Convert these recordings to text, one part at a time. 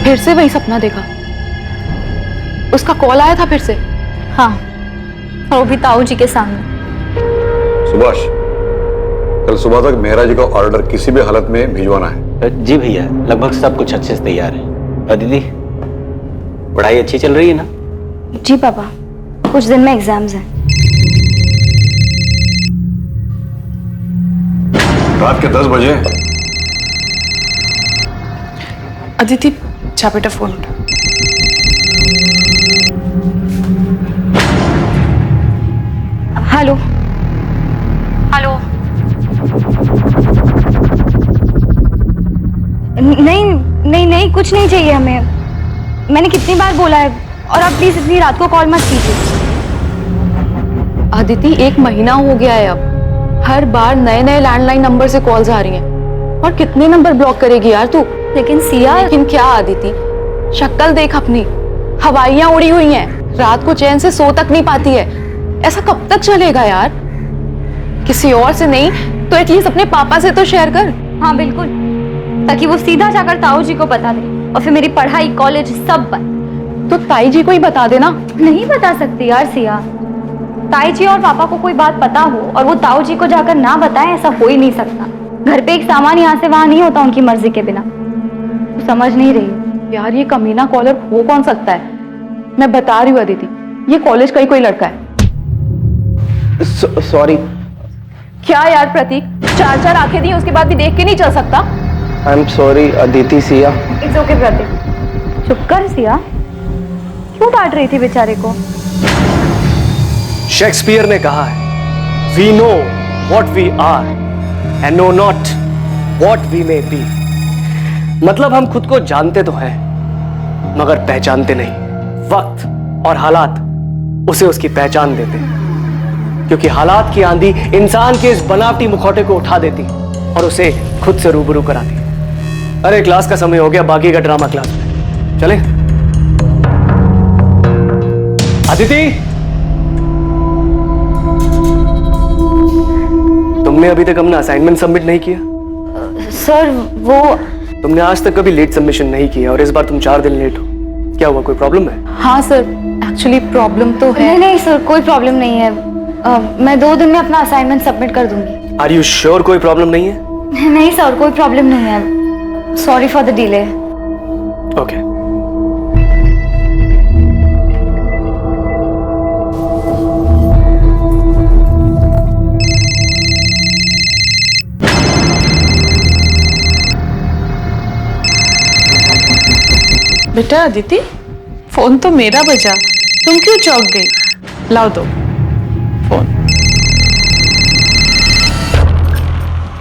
फिर से वही सपना देखा? उसका कॉल आया था फिर से? हाँ, और वो भी ताऊ जी के सामने। सुभाष, कल सुबह तक मेहरा जी का ऑर्डर किसी भी हालत में भिजवाना है। जी भैया, लगभग सब कुछ अच्छे से तैयार है। और दीदी, पढ़ाई अच्छी चल रही है ना? जी पापा, कुछ दिन में एग्जाम्स हैं। रात के 10 बजे। अदिति, जा बेटा फोन उठा। Hello hello. नहीं नहीं नहीं, कुछ नहीं चाहिए हमें। मैंने कितनी बार बोला है, और आप प्लीज इतनी रात को कॉल मत कीजिए। अदिति, 1 महीना हो गया है अब। हर बार नए नए लैंडलाइन नंबर से कॉल्स आ रही हैं। और कितने नंबर ब्लॉक करेगी यार तू? लेकिन सिया। लेकिन क्या अदिति, शक्ल देख अपनी, हवाइयां उड़ी हुई हैं, रात को चैन से सो तक नहीं पाती है। ऐसा कब तक चलेगा यार? किसी और से नहीं तो एटलीस्ट अपने पापा से तो शेयर कर। हाँ बिल्कुल, ताकि वो सीधा जाकर ताऊ जी को बता दे, और फिर मेरी पढ़ाई कॉलेज सब बंद। तो ताई जी को ही बता देना। नहीं बता सकती यार सिया। ताई जी और पापा को कोई बात पता हो और वो ताऊ जी को जाकर ना बताएं, ऐसा हो ही नहीं सकता। घर पे एक सामान यहाँ से वहां नहीं होता उनकी मर्जी के बिना। तो समझ नहीं रही यार, ये कमीना कॉलर हो कौन सकता है? मैं बता रही हूँ अदिति, ये कॉलेज का ही कोई लड़का है। सॉरी। क्या यार प्रतीक, 4 आंखें दी उसके बाद भी देख के नहीं चल सकता? I am sorry Aditi. Siya, it's okay Prateek, चुप कर सिया। क्यों डांट रही थी बेचारे को? शेक्सपियर ने कहा है, we know what we are and know not what we may be. मतलब हम खुद को जानते तो हैं, मगर पहचानते नहीं। वक्त और हालात उसे उसकी पहचान देते हैं, क्योंकि हालात की आंधी इंसान के इस बनावटी मुखौटे को उठा देती और उसे खुद से रूबरू कराती। अरे क्लास का समय हो गया, बाकी का ड्रामा क्लास में। चले अदिति, तुमने अभी तक अपना असाइनमेंट सबमिट नहीं किया? सर वो तुमने आज तक कभी लेट सबमिशन नहीं किया और इस बार तुम 4 दिन लेट हो। क्या हुआ, कोई प्रॉब्लम है? हाँ सर, एक्चुअली प्रॉब्लम तो है। नहीं नहीं सर, कोई प्रॉब्लम नहीं है। मैं 2 दिन में अपना असाइनमेंट सबमिट कर दूंगी। आर यू श्योर कोई प्रॉब्लम नहीं है? नहीं सर, कोई प्रॉब्लम नहीं है। Sorry for the delay. Okay. बेटा अदिति, फोन तो मेरा बजा, तुम क्यों चौंक गई? लाओ दो फोन।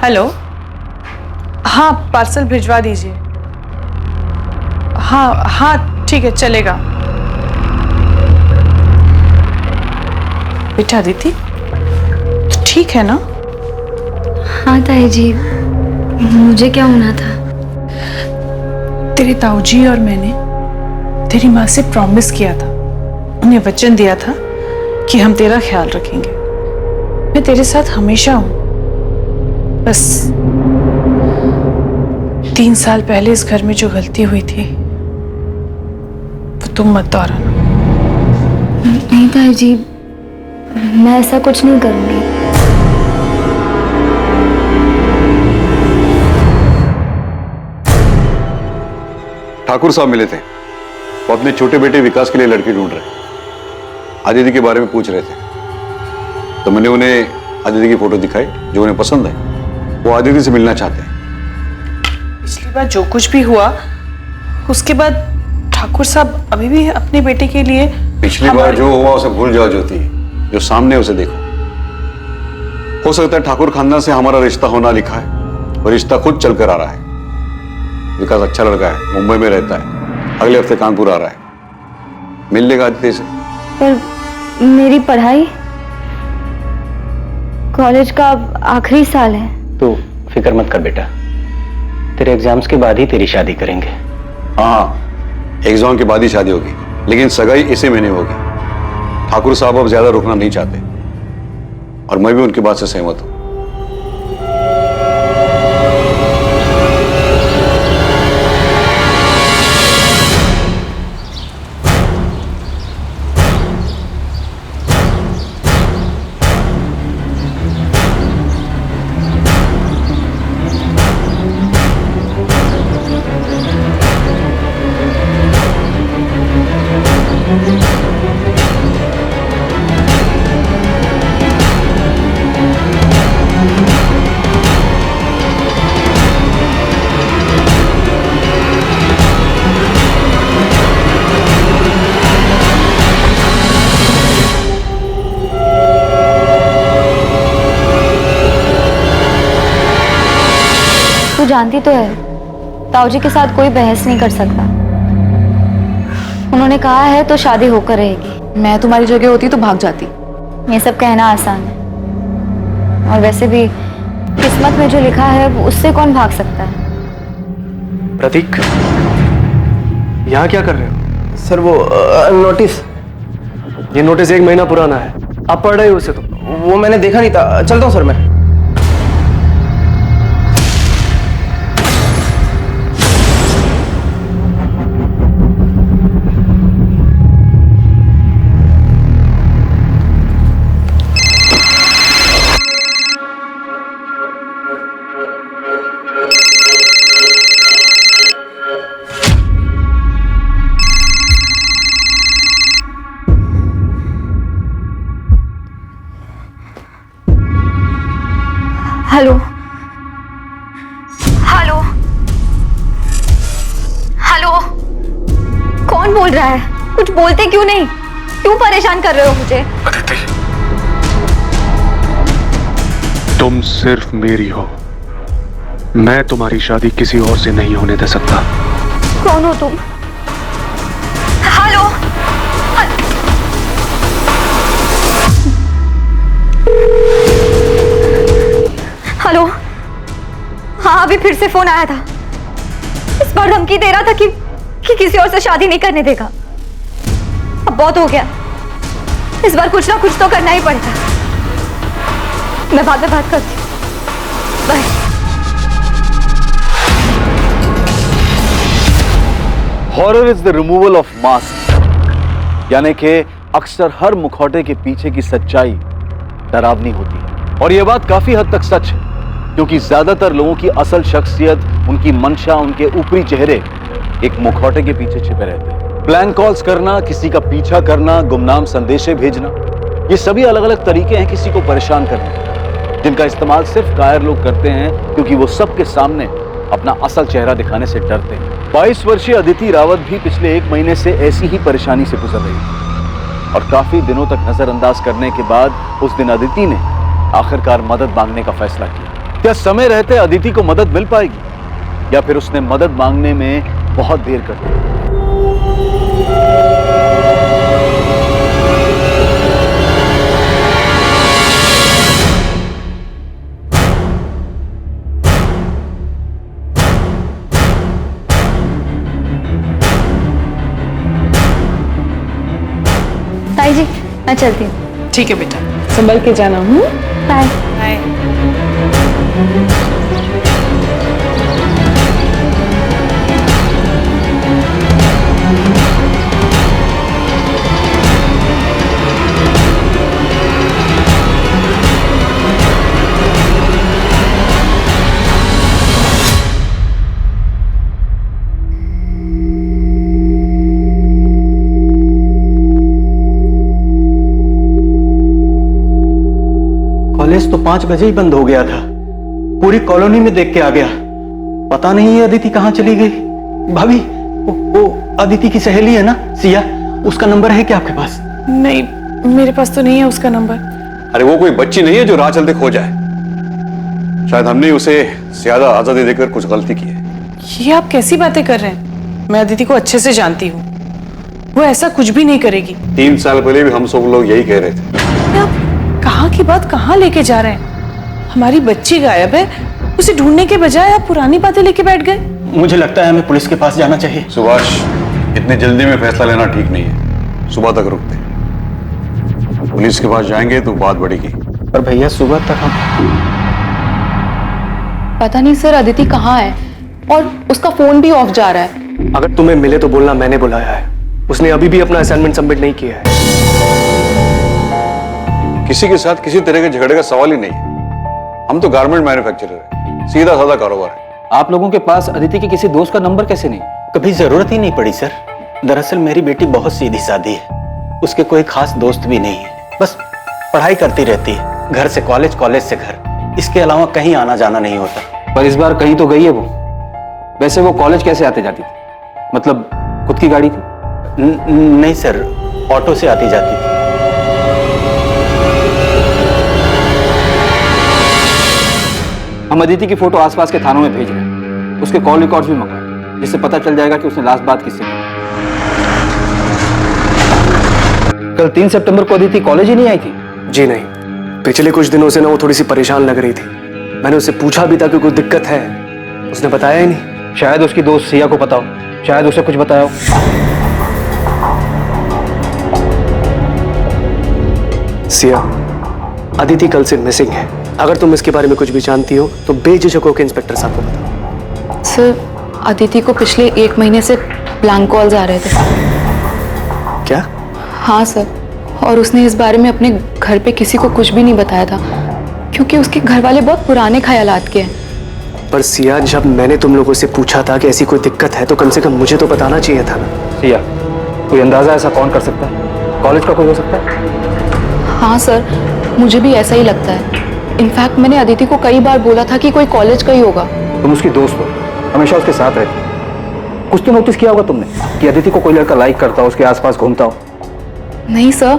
हेलो, हाँ पार्सल भिजवा दीजिए। हाँ हाँ ठीक है, चलेगा। बेटा अदिति, तो ठीक है ना? हाँ ताई जी, मुझे क्या होना था? तेरे ताऊजी और मैंने तेरी माँ से प्रॉमिस किया था, उन्हें वचन दिया था कि हम तेरा ख्याल रखेंगे। मैं तेरे साथ हमेशा हूं। बस 3 साल पहले इस घर में जो गलती हुई थी वो तुम मत दोहराना। नहीं ताई जी, मैं ऐसा कुछ नहीं करूंगी। ठाकुर साहब मिले थे, वो अपने छोटे बेटे विकास के लिए लड़की ढूंढ रहे। आदिति के बारे में पूछ रहे थे, तो मैंने उन्हें आदिति की फोटो दिखाई जो उन्हें पसंद है। वो आदिति से मिलना चाहते हैं। पिछली बार जो कुछ भी हुआ उसके बाद ठाकुर साहब अभी भी अपने बेटे के लिए। पिछली बार जो हुआ उसे भूल जाओ ज्योति, जो सामने उसे देखो। हो सकता है ठाकुर खानदान से हमारा रिश्ता होना लिखा है और रिश्ता खुद चलकर आ रहा है। विकास अच्छा लड़का है, मुंबई में रहता है, अगले हफ्ते कानपुर आ रहा है। मिल लेगा आदित्य से। पर मेरी पढ़ाई, कॉलेज का आखिरी साल है। तू फिक्र मत कर बेटा, तेरे एग्जाम्स के बाद ही तेरी शादी करेंगे। हाँ, एग्जाम के बाद ही शादी होगी, लेकिन सगाई इसी महीने होगी। ठाकुर साहब अब ज्यादा रुकना नहीं चाहते और मैं भी उनकी बात से सहमत हूं। जानती तो है, ताऊ जी के साथ कोई बहस नहीं कर सकता। उन्होंने कहा है तो शादी होकर रहेगी। मैं तुम्हारी जगह होती तो भाग जाती। ये सब कहना आसान है, और वैसे भी किस्मत में जो लिखा है उससे कौन भाग सकता है। प्रतीक, यहाँ क्या कर रहे हो? सर वो नोटिस। ये नोटिस 1 महीना पुराना है, आप पढ़ रहे हो उसे? तो वो मैंने देखा नहीं था, चलता हूँ सर मैं। हेलो हेलो हेलो, कौन बोल रहा है? कुछ बोलते क्यों नहीं? क्यों परेशान कर रहे हो मुझे? अदिति, तुम सिर्फ मेरी हो। मैं तुम्हारी शादी किसी और से नहीं होने दे सकता। कौन हो तुम? हेलो हेलो, हाँ अभी फिर से फोन आया था। इस बार धमकी दे रहा था कि किसी और से शादी नहीं करने देगा। अब बहुत हो गया, इस बार कुछ ना कुछ तो करना ही पड़ेगा। मैं बाद में बात करती हूँ, bye. Horror is the removal of mask, यानी कि अक्सर हर मुखौटे के पीछे की सच्चाई डरावनी होती है। और यह बात काफी हद तक सच है, क्योंकि ज्यादातर लोगों की असल शख्सियत, उनकी मंशा, उनके ऊपरी चेहरे एक मुखौटे के पीछे छिपे रहते हैं। प्लान कॉल्स करना, किसी का पीछा करना, गुमनाम संदेशे भेजना, ये सभी अलग अलग तरीके हैं किसी को परेशान करने के, जिनका इस्तेमाल सिर्फ कायर लोग करते हैं, क्योंकि वो सबके सामने अपना असल चेहरा दिखाने से डरते हैं। 22 वर्षीय अदिति रावत भी पिछले 1 महीने से ऐसी ही परेशानी से गुजर रही थी, और काफी दिनों तक नजरअंदाज करने के बाद उस दिन अदिति ने आखिरकार मदद मांगने का फैसला किया। क्या समय रहते अदिति को मदद मिल पाएगी, या फिर उसने मदद मांगने में बहुत देर कर दी? ताई जी, मैं चलती हूँ। ठीक है बेटा, संभल के जाना। Bye bye. कॉलेज तो 5 बजे ही बंद हो गया था। पूरी कॉलोनी में देख के आ गया, पता नहीं ये अदिति कहाँ चली गई। भाभी, वो अदिति की सहेली है ना, सिया, उसका नंबर है क्या आपके पास? नहीं, मेरे पास तो नहीं है उसका नंबर। अरे वो कोई बच्ची नहीं है जो राह चलते खो जाए। शायद हमने उसे ज्यादा आजादी देकर कुछ गलती की है। ये आप कैसी बातें कर रहे हैं? मैं अदिति को अच्छे से जानती हूँ, वो ऐसा कुछ भी नहीं करेगी। 3 साल पहले भी हम सब लोग यही कह रहे थे। आप कहाँ की बात कहाँ लेके जा रहे हैं? हमारी बच्ची गायब है, उसे ढूंढने के बजाय आप पुरानी बातें लेके बैठ गए। मुझे लगता है हमें पुलिस के पास जाना चाहिए। सुभाष, इतने जल्दी में फैसला लेना ठीक नहीं है। सुबह तक रुकते, पुलिस के पास जाएंगे तो बात बढ़ेगी। पर भैया, सुबह तक हम पता नहीं सर अदिति कहाँ है, और उसका फोन भी ऑफ जा रहा है। अगर तुम्हें मिले तो बोलना मैंने बुलाया है। उसने अभी भी अपना असाइनमेंट सबमिट नहीं किया है। किसी के साथ किसी तरह के झगड़े का सवाल ही नहीं है। हम तो गारमेंट मैन्युफैक्चरर है, सीधा साधा कारोबार है। आप लोगों के पास अदिति के किसी दोस्त का नंबर कैसे नहीं? कभी जरूरत ही नहीं पड़ी सर। दरअसल मेरी बेटी बहुत सीधी सादी है, उसके कोई खास दोस्त भी नहीं है। बस पढ़ाई करती रहती है, घर से कॉलेज, कॉलेज से घर, इसके अलावा कहीं आना जाना नहीं होता। पर इस बार कहीं तो गई है वो। वैसे वो कॉलेज कैसे आते जाती थी? मतलब खुद की गाड़ी थी? नहीं सर, ऑटो से आती जाती थी। हम अदिति की फोटो आसपास के थानों में भेज रहे हैं। उसके कॉल रिकॉर्ड्स भी मंगाए, जिससे पता चल जाएगा कि उसने लास्ट बात किससे की। कल 3 सितंबर को अदिति कॉलेज ही नहीं आई थी? जी नहीं, पिछले कुछ दिनों से ना वो थोड़ी सी परेशान लग रही थी। मैंने उससे पूछा भी था कि कोई दिक्कत है, उसने बताया ही नहीं। शायद उसकी दोस्त सिया को पता हो, शायद उसे कुछ बताया हो। सिया, अदिति कल से मिसिंग है। अगर तुम इसके बारे में कुछ भी जानती हो तो बेझिझक होकर इंस्पेक्टर साहब को बताओ। सर, अदिति को पिछले 1 महीने से ब्लैंक कॉल्स आ रहे थे। क्या? हाँ सर, और उसने इस बारे में अपने घर पे किसी को कुछ भी नहीं बताया था, क्योंकि उसके घर वाले बहुत पुराने ख्यालात के हैं। पर सिया, जब मैंने तुम लोगों से पूछा था कि ऐसी कोई दिक्कत है तो कम से कम मुझे तो बताना चाहिए था ना। सिया, कोई अंदाजा ऐसा कौन कर सकता है? कॉलेज का कोई हो सकता है? हाँ सर, मुझे भी ऐसा ही लगता है। इनफैक्ट मैंने अदिति को कई बार बोला था कि कोई कॉलेज का ही होगा। तुम उसकी दोस्त हो, हमेशा उसके साथ रहती। कुछ तो नोटिस किया होगा तुमने कि अदिति को कोई लड़का लाइक करता हो, उसके आसपास घूमता हो। नहीं सर,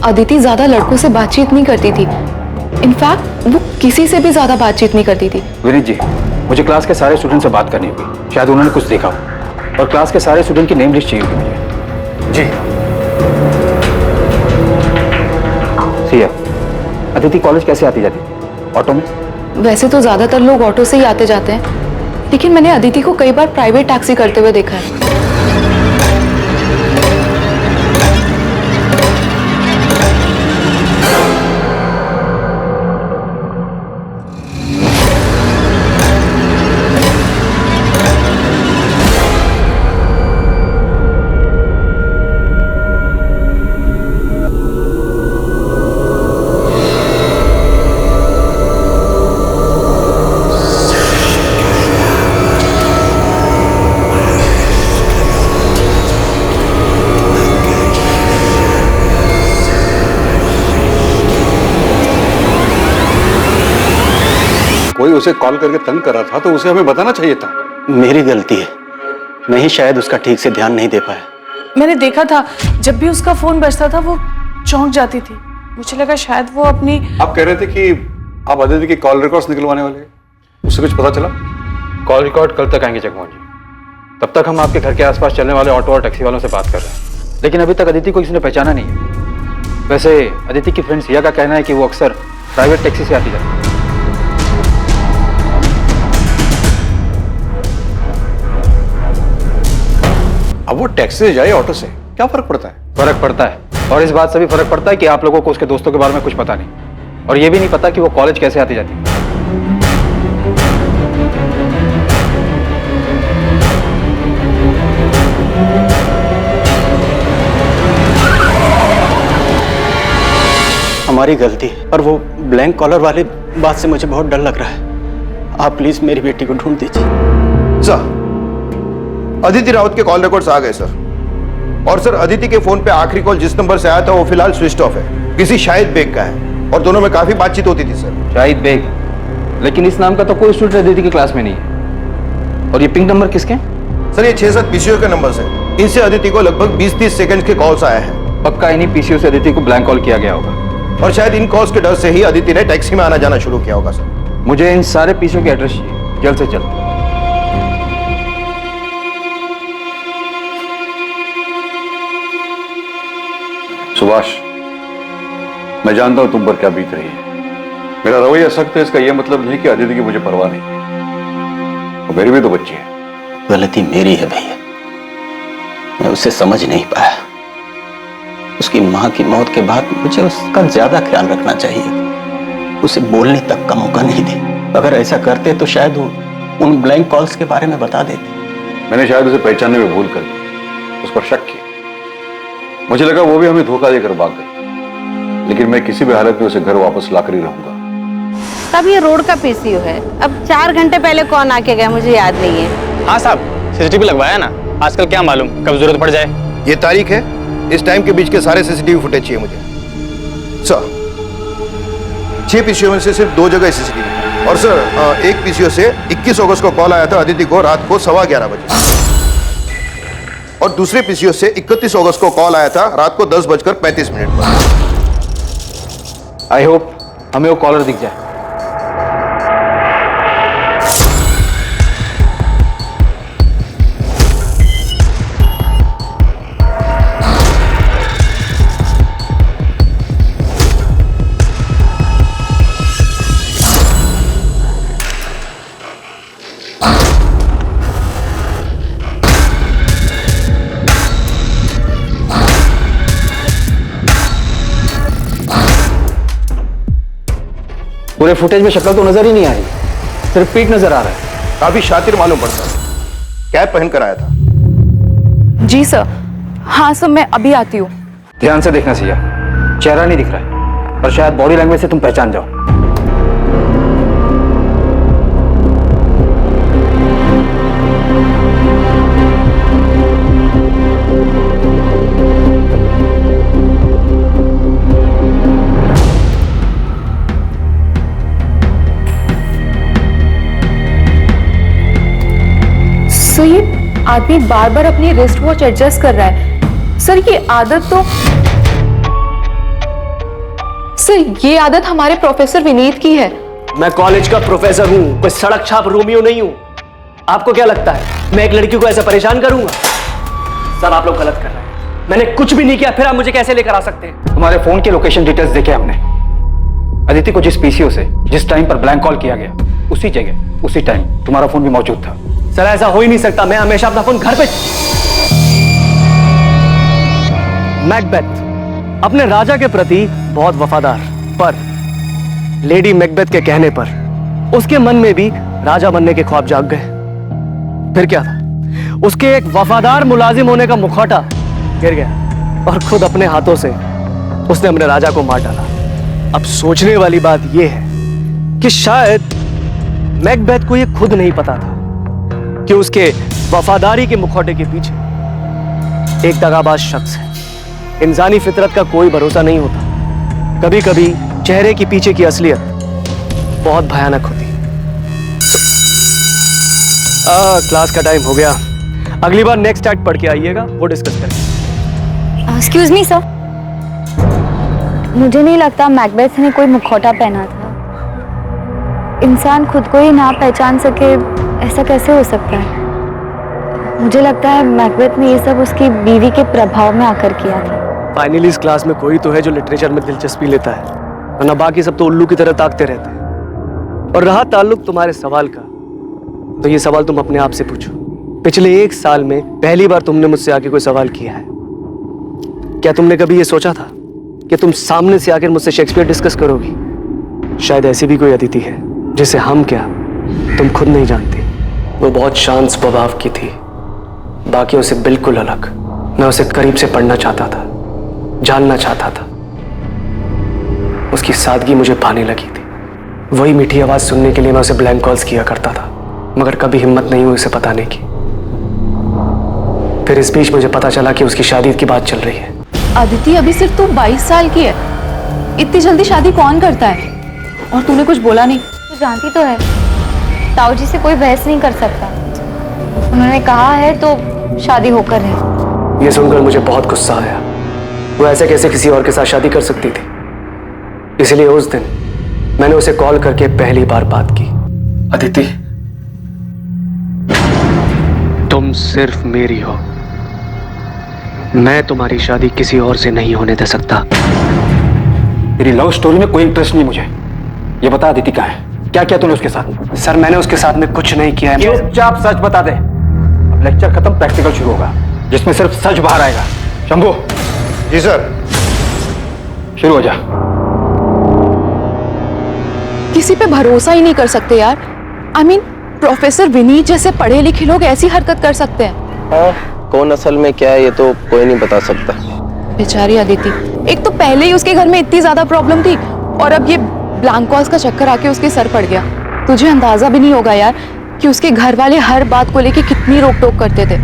अदिति ज्यादा लड़कों से बातचीत नहीं करती थी। इनफैक्ट वो किसी से भी ज्यादा बातचीत नहीं करती थी। विनीत जी, मुझे क्लास के सारे स्टूडेंट से बात करनी होगी, शायद उन्होंने कुछ देखा हो, और क्लास के सारे स्टूडेंट की नेम लिस्ट चाहिए होगी मुझे। जी। सिया, अदिति कॉलेज कैसे आती जाती? ऑटो में? वैसे तो ज्यादातर लोग ऑटो से ही आते जाते हैं, लेकिन मैंने अदिति को कई बार प्राइवेट टैक्सी करते हुए देखा है। कोई उसे कॉल करके तंग कर रहा था तो उसे हमें बताना चाहिए था। मेरी गलती है, मैं ही शायद उसका ठीक से ध्यान नहीं दे पाया। मैंने देखा था जब भी उसका फोन बजता था वो चौंक जाती थी। मुझे लगा शायद वो अपनी। आप कह रहे थे कि आप अदिति की कॉल रिकॉर्ड्स निकलवाने वाले हैं, उससे कुछ पता चला? कॉल रिकॉर्ड कल तक आएंगे जगमोहन जी। तब तक हम आपके घर के आसपास चलने वाले ऑटो और टैक्सी वालों से बात कर रहे हैं, लेकिन अभी तक अदिति को किसी ने पहचाना नहीं है। वैसे अदिति की फ्रेंड सिया का कहना है कि वो अक्सर प्राइवेट टैक्सी से आती जाती है। अब वो टैक्सी से जाए ऑटो से क्या फर्क पड़ता है? फर्क पड़ता है, और इस बात से भी फर्क पड़ता है कि आप लोगों को उसके दोस्तों के बारे में कुछ पता नहीं, और ये भी नहीं पता कि वो कॉलेज कैसे आती जाती है। हमारी गलती है, पर वो ब्लैंक कॉलर वाली बात से मुझे बहुत डर लग रहा है। आप प्लीज मेरी बेटी को ढूंढ दीजिए। सर, अदिति राउत के कॉल रिकॉर्ड्स आ गए सर। और सर, अदिति के फोन पे आखिरी कॉल जिस नंबर से आया था वो फिलहाल स्विच ऑफ है, किसी शाहिद बेग का है, और दोनों में काफी बातचीत होती थी सर। शाहिद बेग? लेकिन इस नाम का तो कोई स्टूडेंट अदिति की क्लास में नहीं है। और ये पिंक नंबर किसके? सर, ये 6-7 पीसीओ के नंबर है। इनसे अदिति को लगभग 20-30 सेकंड के कॉल्स आए हैं। पक्का इन्हीं पीसीओ से अदिति को ब्लैंक कॉल किया गया होगा, और शायद इन कॉल्स के डर से ही अदिति ने टैक्सी में आना जाना शुरू किया होगा सर। मुझे इन सारे पीसीओ के एड्रेस चाहिए, जल्द से जल्द। सुभाष, मैं जानता हूं तुम पर क्या बीत रही है। मेरा रवैया सख्त है, इसका यह मतलब नहीं कि अदिति की मुझे परवाह नहीं। और मेरी भी तो बच्ची है। गलती मेरी है भैया, मैं उसे समझ नहीं पाया। उसकी मां की मौत के बाद मुझे उसका ज्यादा ख्याल रखना चाहिए, उसे बोलने तक का मौका नहीं दे। अगर ऐसा करते तो शायद वो उन ब्लैंक कॉल्स के बारे में बता देते। मैंने शायद उसे पहचानने में भूल कर दी, उस पर शक किया। मुझे लगा वो भी हमें धोखा देकर भाग गई, लेकिन मैं किसी भी हालत में उसे घर वापस लाकर ही रहूंगा। तब ये रोड का पीसीओ है। अब 4 घंटे पहले कौन आके गया मुझे याद नहीं है। हाँ साहब, सीसीटीवी लगवाया ना, आजकल क्या मालूम कब जरूरत पड़ जाए। ये तारीख है, इस टाइम के बीच के सारे सीसीटीवी फुटेज चाहिए मुझे सर। 6 पीसीओ में से सिर्फ 2 जगह सीसीटीवी, और सर एक पीसीओ से 21 अगस्त को कॉल आया था अदिति को रात को 11:15 बजे, और दूसरे पीसीओ से 31 अगस्त को कॉल आया था रात को 10:35 पर। आई होप हमें वो कॉलर दिख जाए। पूरे फुटेज में शक्ल तो नजर ही नहीं आ रही, सिर्फ पीठ नजर आ रहा है। काफी शातिर मालूम पड़ता है, कैप पहन कर आया था। जी सर। हाँ सर, मैं अभी आती हूँ। ध्यान से देखना सिया, चेहरा नहीं दिख रहा है, पर शायद बॉडी लैंग्वेज से तुम पहचान जाओ। सर ये आदमी बार बार अपनी रिस्ट वॉच एडजस्ट कर रहा है। सर ये आदत तो ये आदत हमारे प्रोफेसर विनीत की है। मैं कॉलेज का प्रोफेसर हूँ, कोई सड़क छाप रोमियो नहीं हूँ। आपको क्या लगता है मैं एक लड़की को ऐसे परेशान करूंगा? सर आप लोग गलत कर रहे हैं, मैंने कुछ भी नहीं किया, फिर आप मुझे कैसे लेकर आ सकते हैं? तुम्हारे फोन के लोकेशन डिटेल्स देखे हमने। अदिति को जिस पीसीओ से जिस टाइम पर ब्लैंक कॉल किया गया, उसी जगह उसी टाइम तुम्हारा फोन भी मौजूद था। सर ऐसा हो ही नहीं सकता, मैं हमेशा अपना फोन घर पे। मैकबेथ अपने राजा के प्रति बहुत वफादार, पर लेडी मैकबेथ के कहने पर उसके मन में भी राजा बनने के ख्वाब जाग गए। फिर क्या था, उसके एक वफादार मुलाजिम होने का मुखौटा गिर गया और खुद अपने हाथों से उसने अपने राजा को मार डाला। अब सोचने वाली बात यह है कि शायद मैकबेथ को यह खुद नहीं पता था कि उसके वफादारी के मुखौटे के पीछे एक दगाबाज शख्स है। इंसानी फितरत का कोई भरोसा नहीं होता, कभी कभी चेहरे के पीछे की असलियत बहुत भयानक होती है। क्लास का टाइम हो गया, अगली बार नेक्स्ट एक्ट पढ़ के आइएगा, वो डिस्कस करेंगे। एक्सक्यूज मी सर, मुझे नहीं लगता मैकबेथ ने कोई मुखौटा पहना था। इंसान खुद को ही ना पहचान सके, ऐसा कैसे हो सकता है? मुझे लगता है मैकबेथ ने ये सब उसकी बीवी के प्रभाव में आकर किया था। फाइनली इस क्लास में कोई तो है जो लिटरेचर में दिलचस्पी लेता है, वरना बाकी सब तो उल्लू की तरह ताकते रहते हैं। और रहा ताल्लुक तुम्हारे सवाल का, तो ये सवाल तुम अपने आप से पूछो। पिछले 1 साल में पहली बार तुमने मुझसे आके कोई सवाल किया है। क्या तुमने कभी ये सोचा था कि तुम सामने से आकर मुझसे शेक्सपियर डिस्कस करोगी? शायद ऐसी भी कोई अदिति है जिसे हम क्या तुम खुद नहीं जानती। वो बहुत शांत स्वभाव की थी, बाकियों से बिल्कुल अलग। मैं उसे करीब से पढ़ना चाहता था, जानना चाहता था। उसकी सादगी मुझे भाने लगी थी। वही मीठी आवाज सुनने के लिए मैं उसे ब्लैंक कॉल्स किया करता था, मगर कभी हिम्मत नहीं हुई उसे बताने की। फिर इस बीच मुझे पता चला कि उसकी शादी की बात चल रही है। अदिति अभी सिर्फ तू 22 साल की है, इतनी जल्दी शादी कौन करता है? और तूने कुछ बोला नहीं? तू जानती तो है, ताऊ जी से कोई बहस नहीं कर सकता। उन्होंने कहा है तो शादी होकर रहे। ये सुनकर मुझे बहुत गुस्सा आया। वो ऐसे कैसे किसी और के साथ शादी कर सकती थी? इसलिए उस दिन मैंने उसे कॉल करके पहली बार बात की। अदिति, तुम सिर्फ मेरी हो, मैं तुम्हारी शादी किसी और से नहीं होने दे सकता। तेरी लव स्टोरी में कोई इंटरेस्ट नहीं मुझे। ये बता अदिति कहाँ है, क्या किया तूने उसके साथ? सर मैंने उसके साथ में कुछ नहीं किया है। चुपचाप सच बता दे। अब लेक्चर खत्म, प्रैक्टिकल शुरू होगा, जिसमें सिर्फ सच बाहर आएगा। शंभू। जी सर। शुरू हो जा। किसी पे भरोसा ही नहीं कर सकते यार। आई मीन प्रोफेसर विनीत जैसे पढ़े लिखे लोग ऐसी हरकत कर सकते हैं? हाँ, कौन असल में क्या है ये तो कोई नहीं बता सकता। बेचारी अदिति, एक तो पहले ही उसके घर में इतनी ज्यादा प्रॉब्लम थी, और अब ये ब्लैंक कॉल्स का चक्कर आके उसके सर पड़ गया। तुझे अंदाजा भी नहीं होगा यार कि उसके घर वाले हर बात को लेके कितनी रोक टोक करते थे।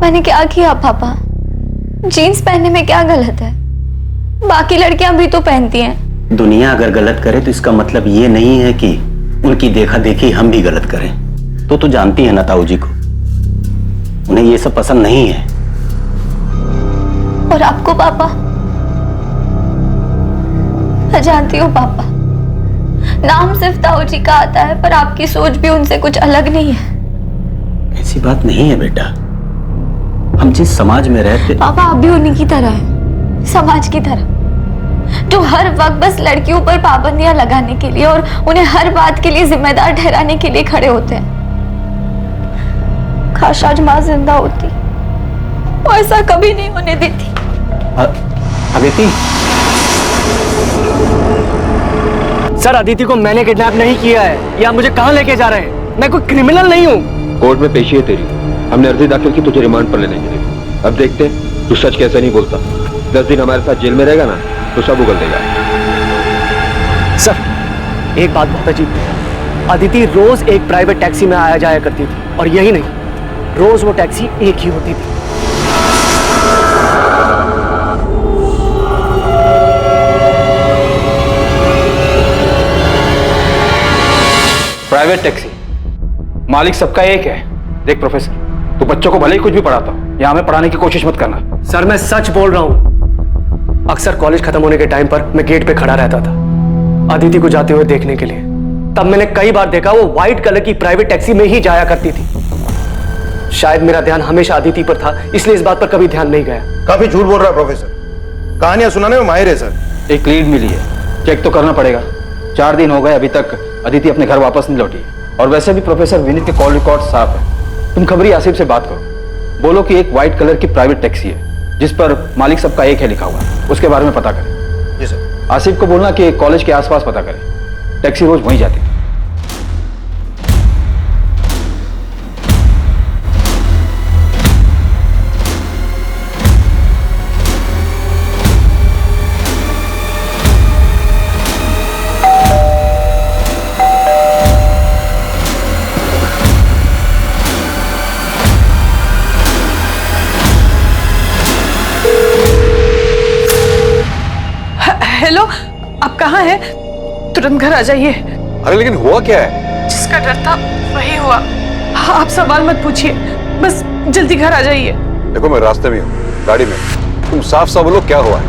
मैंने क्या किया पापा? जीन्स पहनने में क्या गलत है? बाकी लड़कियां भी तो पहनती हैं। दुनिया अगर गलत करे तो इसका मतलब ये नहीं है कि उनकी देखा देखी हम भी गलत करें। तो जानती है ना ताऊ जी को, उन्हें ये सब पसंद नहीं है। और आपको पापा? मैं जानती हूँ पापा, नाम सिर्फ ताऊ जी का आता है, पर आपकी सोच भी उनसे कुछ अलग नहीं है। ऐसी बात नहीं है बेटा, हम जिस समाज में रहते। पापा आप भी उन्हीं की तरह हैं, समाज की तरह, जो हर वक्त बस लड़कियों पर पाबंदियां लगाने के लिए और उन्हें हर बात के लिए जिम्मेदार ठहराने के लिए खड़े होते हैं। काश आज माँ जिंदा होती, वो ऐसा कभी नहीं होने देती। अदिति, सर अदिति को मैंने किडनैप नहीं किया है। या मुझे कहाँ लेके जा रहे हैं? मैं कोई क्रिमिनल नहीं हूँ। कोर्ट में पेशी है तेरी। हमने अर्जी दाखिल की तुझे रिमांड पर लेने के लिए। अब देखते हैं तू सच कैसे नहीं बोलता। 10 दिन हमारे साथ जेल में रहेगा ना तो सब उगल देगा। सर एक बात बहुत अजीब है। अदिति रोज एक प्राइवेट टैक्सी में आया जाया करती थी, और यही नहीं, रोज वो टैक्सी एक ही होती थी। प्राइवेट टैक्सी, मालिक सबका एक है। देख प्रोफेसर, तू बच्चों को भले ही कुछ भी पढ़ाता हो, यहाँ हमें पढ़ाने की कोशिश मत करना। सर मैं सच बोल रहा हूँ। अक्सर कॉलेज खत्म होने के टाइम पर मैं गेट पे खड़ा रहता था अदिति को जाते हुए देखने के लिए। तब मैंने कई बार देखा वो व्हाइट कलर की प्राइवेट टैक्सी में ही जाया करती थी। शायद मेरा ध्यान हमेशा अदिति पर था, इसलिए इस बात पर कभी ध्यान नहीं गया। काफी झूठ बोल रहा है प्रोफेसर। कहानियां सुनाने में माहिर है सर। एक लीड मिली है, चेक तो करना पड़ेगा। 4 दिन हो गए अभी तक अदिति अपने घर वापस नहीं लौटी। और वैसे भी प्रोफेसर विनीत के कॉल रिकॉर्ड साफ है। तुम खबरी आसिफ से बात करो, बोलो कि एक व्हाइट कलर की प्राइवेट टैक्सी है जिस पर मालिक सबका एक है लिखा हुआ है, उसके बारे में पता करें। जी सर। आसिफ को बोलना कि कॉलेज के आसपास पता करें, टैक्सी रोज वहीं जाती है। हेलो, आप कहाँ हैं? तुरंत घर आ जाइए। अरे लेकिन हुआ क्या है? जिसका डर था वही हुआ। हाँ, आप सवाल मत पूछिए, बस जल्दी घर आ जाइए। देखो मैं रास्ते में हूँ, गाड़ी में। तुम साफ साफ बोलो क्या हुआ है?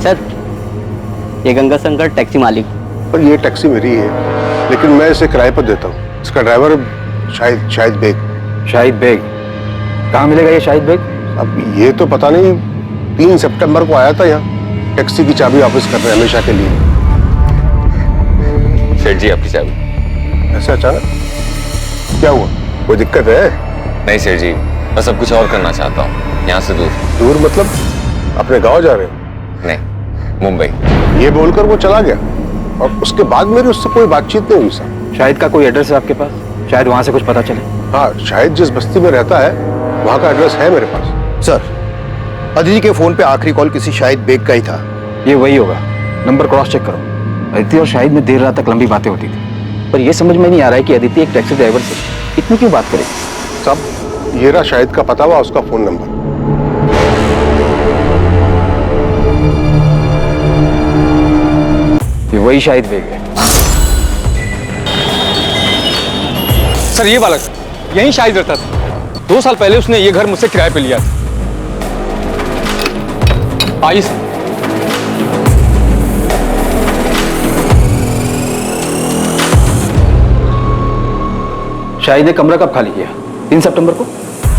सर ये गंगा शंकर टैक्सी मालिक। पर ये टैक्सी मेरी है, लेकिन मैं इसे किराए पर देता हूँ। इसका ड्राइवर शाहिद बेग। शाहिद बेग? कहाँ मिलेगा ये शाहिद बेग? अब ये तो पता नहीं। 3 सितंबर को आया था यहाँ, टैक्सी की चाबी वापस कर रहे हैं हमेशा के लिए। सेठ जी आपकी चाबी। ऐसे अचानक क्या हुआ? कोई दिक्कत है? नहीं सेठ जी, मैं सब कुछ और करना चाहता हूँ, यहाँ से दूर। दूर मतलब अपने गांव जा रहे हो? नहीं, मुंबई। ये बोलकर वो चला गया और उसके बाद मेरी उससे कोई बातचीत नहीं हुई सर। शाहिद का कोई एड्रेस है आपके पास? शायद वहां से कुछ पता चले। हाँ, शाहिद जिस बस्ती में रहता है वहां का एड्रेस है मेरे पास। सर अदिति के फोन पे आखिरी कॉल किसी शाहिद बेग का ही था। ये वही होगा, नंबर क्रॉस चेक करो। अदिति और शाहिद में देर रात तक लंबी बातें होती थी, पर यह समझ में नहीं आ रहा है कि अदिति एक टैक्सी ड्राइवर से इतनी क्यों बात करेगी। सब ये रहा शाहिद का पता हुआ, उसका फोन नंबर। ये वही शाहिद बेग है। सर ये बालक यहीं शाहिद रहता था। 2 साल पहले उसने ये घर मुझसे किराए पे लिया था। आइए। शाहिद ने कमरा कब खाली किया? 3 सितंबर को?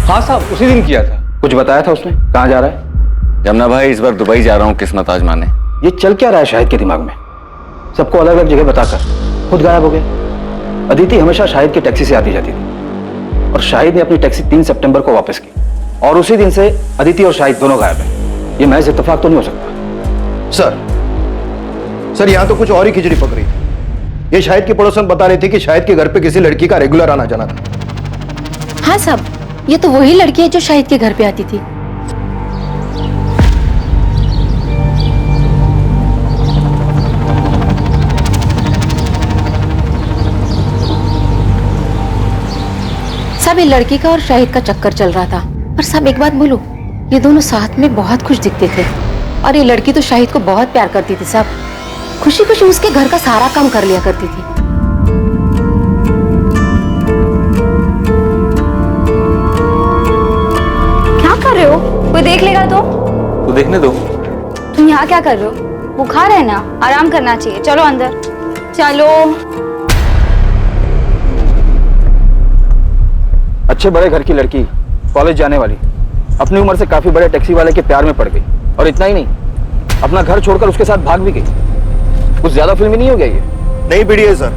हाँ साहब, उसी दिन किया था। कुछ बताया था उसने? कहाँ जा रहा है? जमुना भाई इस बार दुबई जा रहा हूँ किस्मत आजमाने। ये चल क्या रहा है शाहिद के दिमाग में? सबको अलग अलग जगह बताकर खुद गायब हो गया। अदिति हमेशा शाहिद की टैक्सी से आती जाती थी और शाहिद ने अपनी टैक्सी 3 सितंबर को वापस की, और उसी दिन से अदिति और शाहिद दोनों गायब हैं। ये महज इत्तेफाक तो नहीं हो सकता। सर यहाँ तो कुछ और ही खिचड़ी पक रही थी। ये शाहिद की पड़ोसन बता रही थी कि शाहिद के घर पे किसी लड़की का रेगुलर आना जाना था। हाँ साहब, ये तो वही लड़की है जो शाहिद के घर पे आती थी। सब ये लड़की का और शाहिद का चक्कर चल रहा था। पर सब एक बात बोलूं, ये दोनों साथ में बहुत खुश दिखते थे। और ये लड़की तो शाहिद को बहुत प्यार करती थी। सब खुशी खुशी उसके घर का सारा काम कर लिया करती थी। क्या कर रहे हो? कोई देख लेगा तो? तो देखने दो। तुम यहाँ क्या कर रहे हो? बुखार है ना, आराम करना चाहिए। चलो अंदर चलो। अच्छे बड़े घर की लड़की, कॉलेज जाने वाली, अपनी उम्र से काफी बड़े टैक्सी वाले के प्यार में पड़ गई। और इतना ही नहीं, अपना घर छोड़कर उसके साथ भाग भी गई। कुछ ज्यादा फिल्मी नहीं हो गया ये? नई पीढ़ी है सर,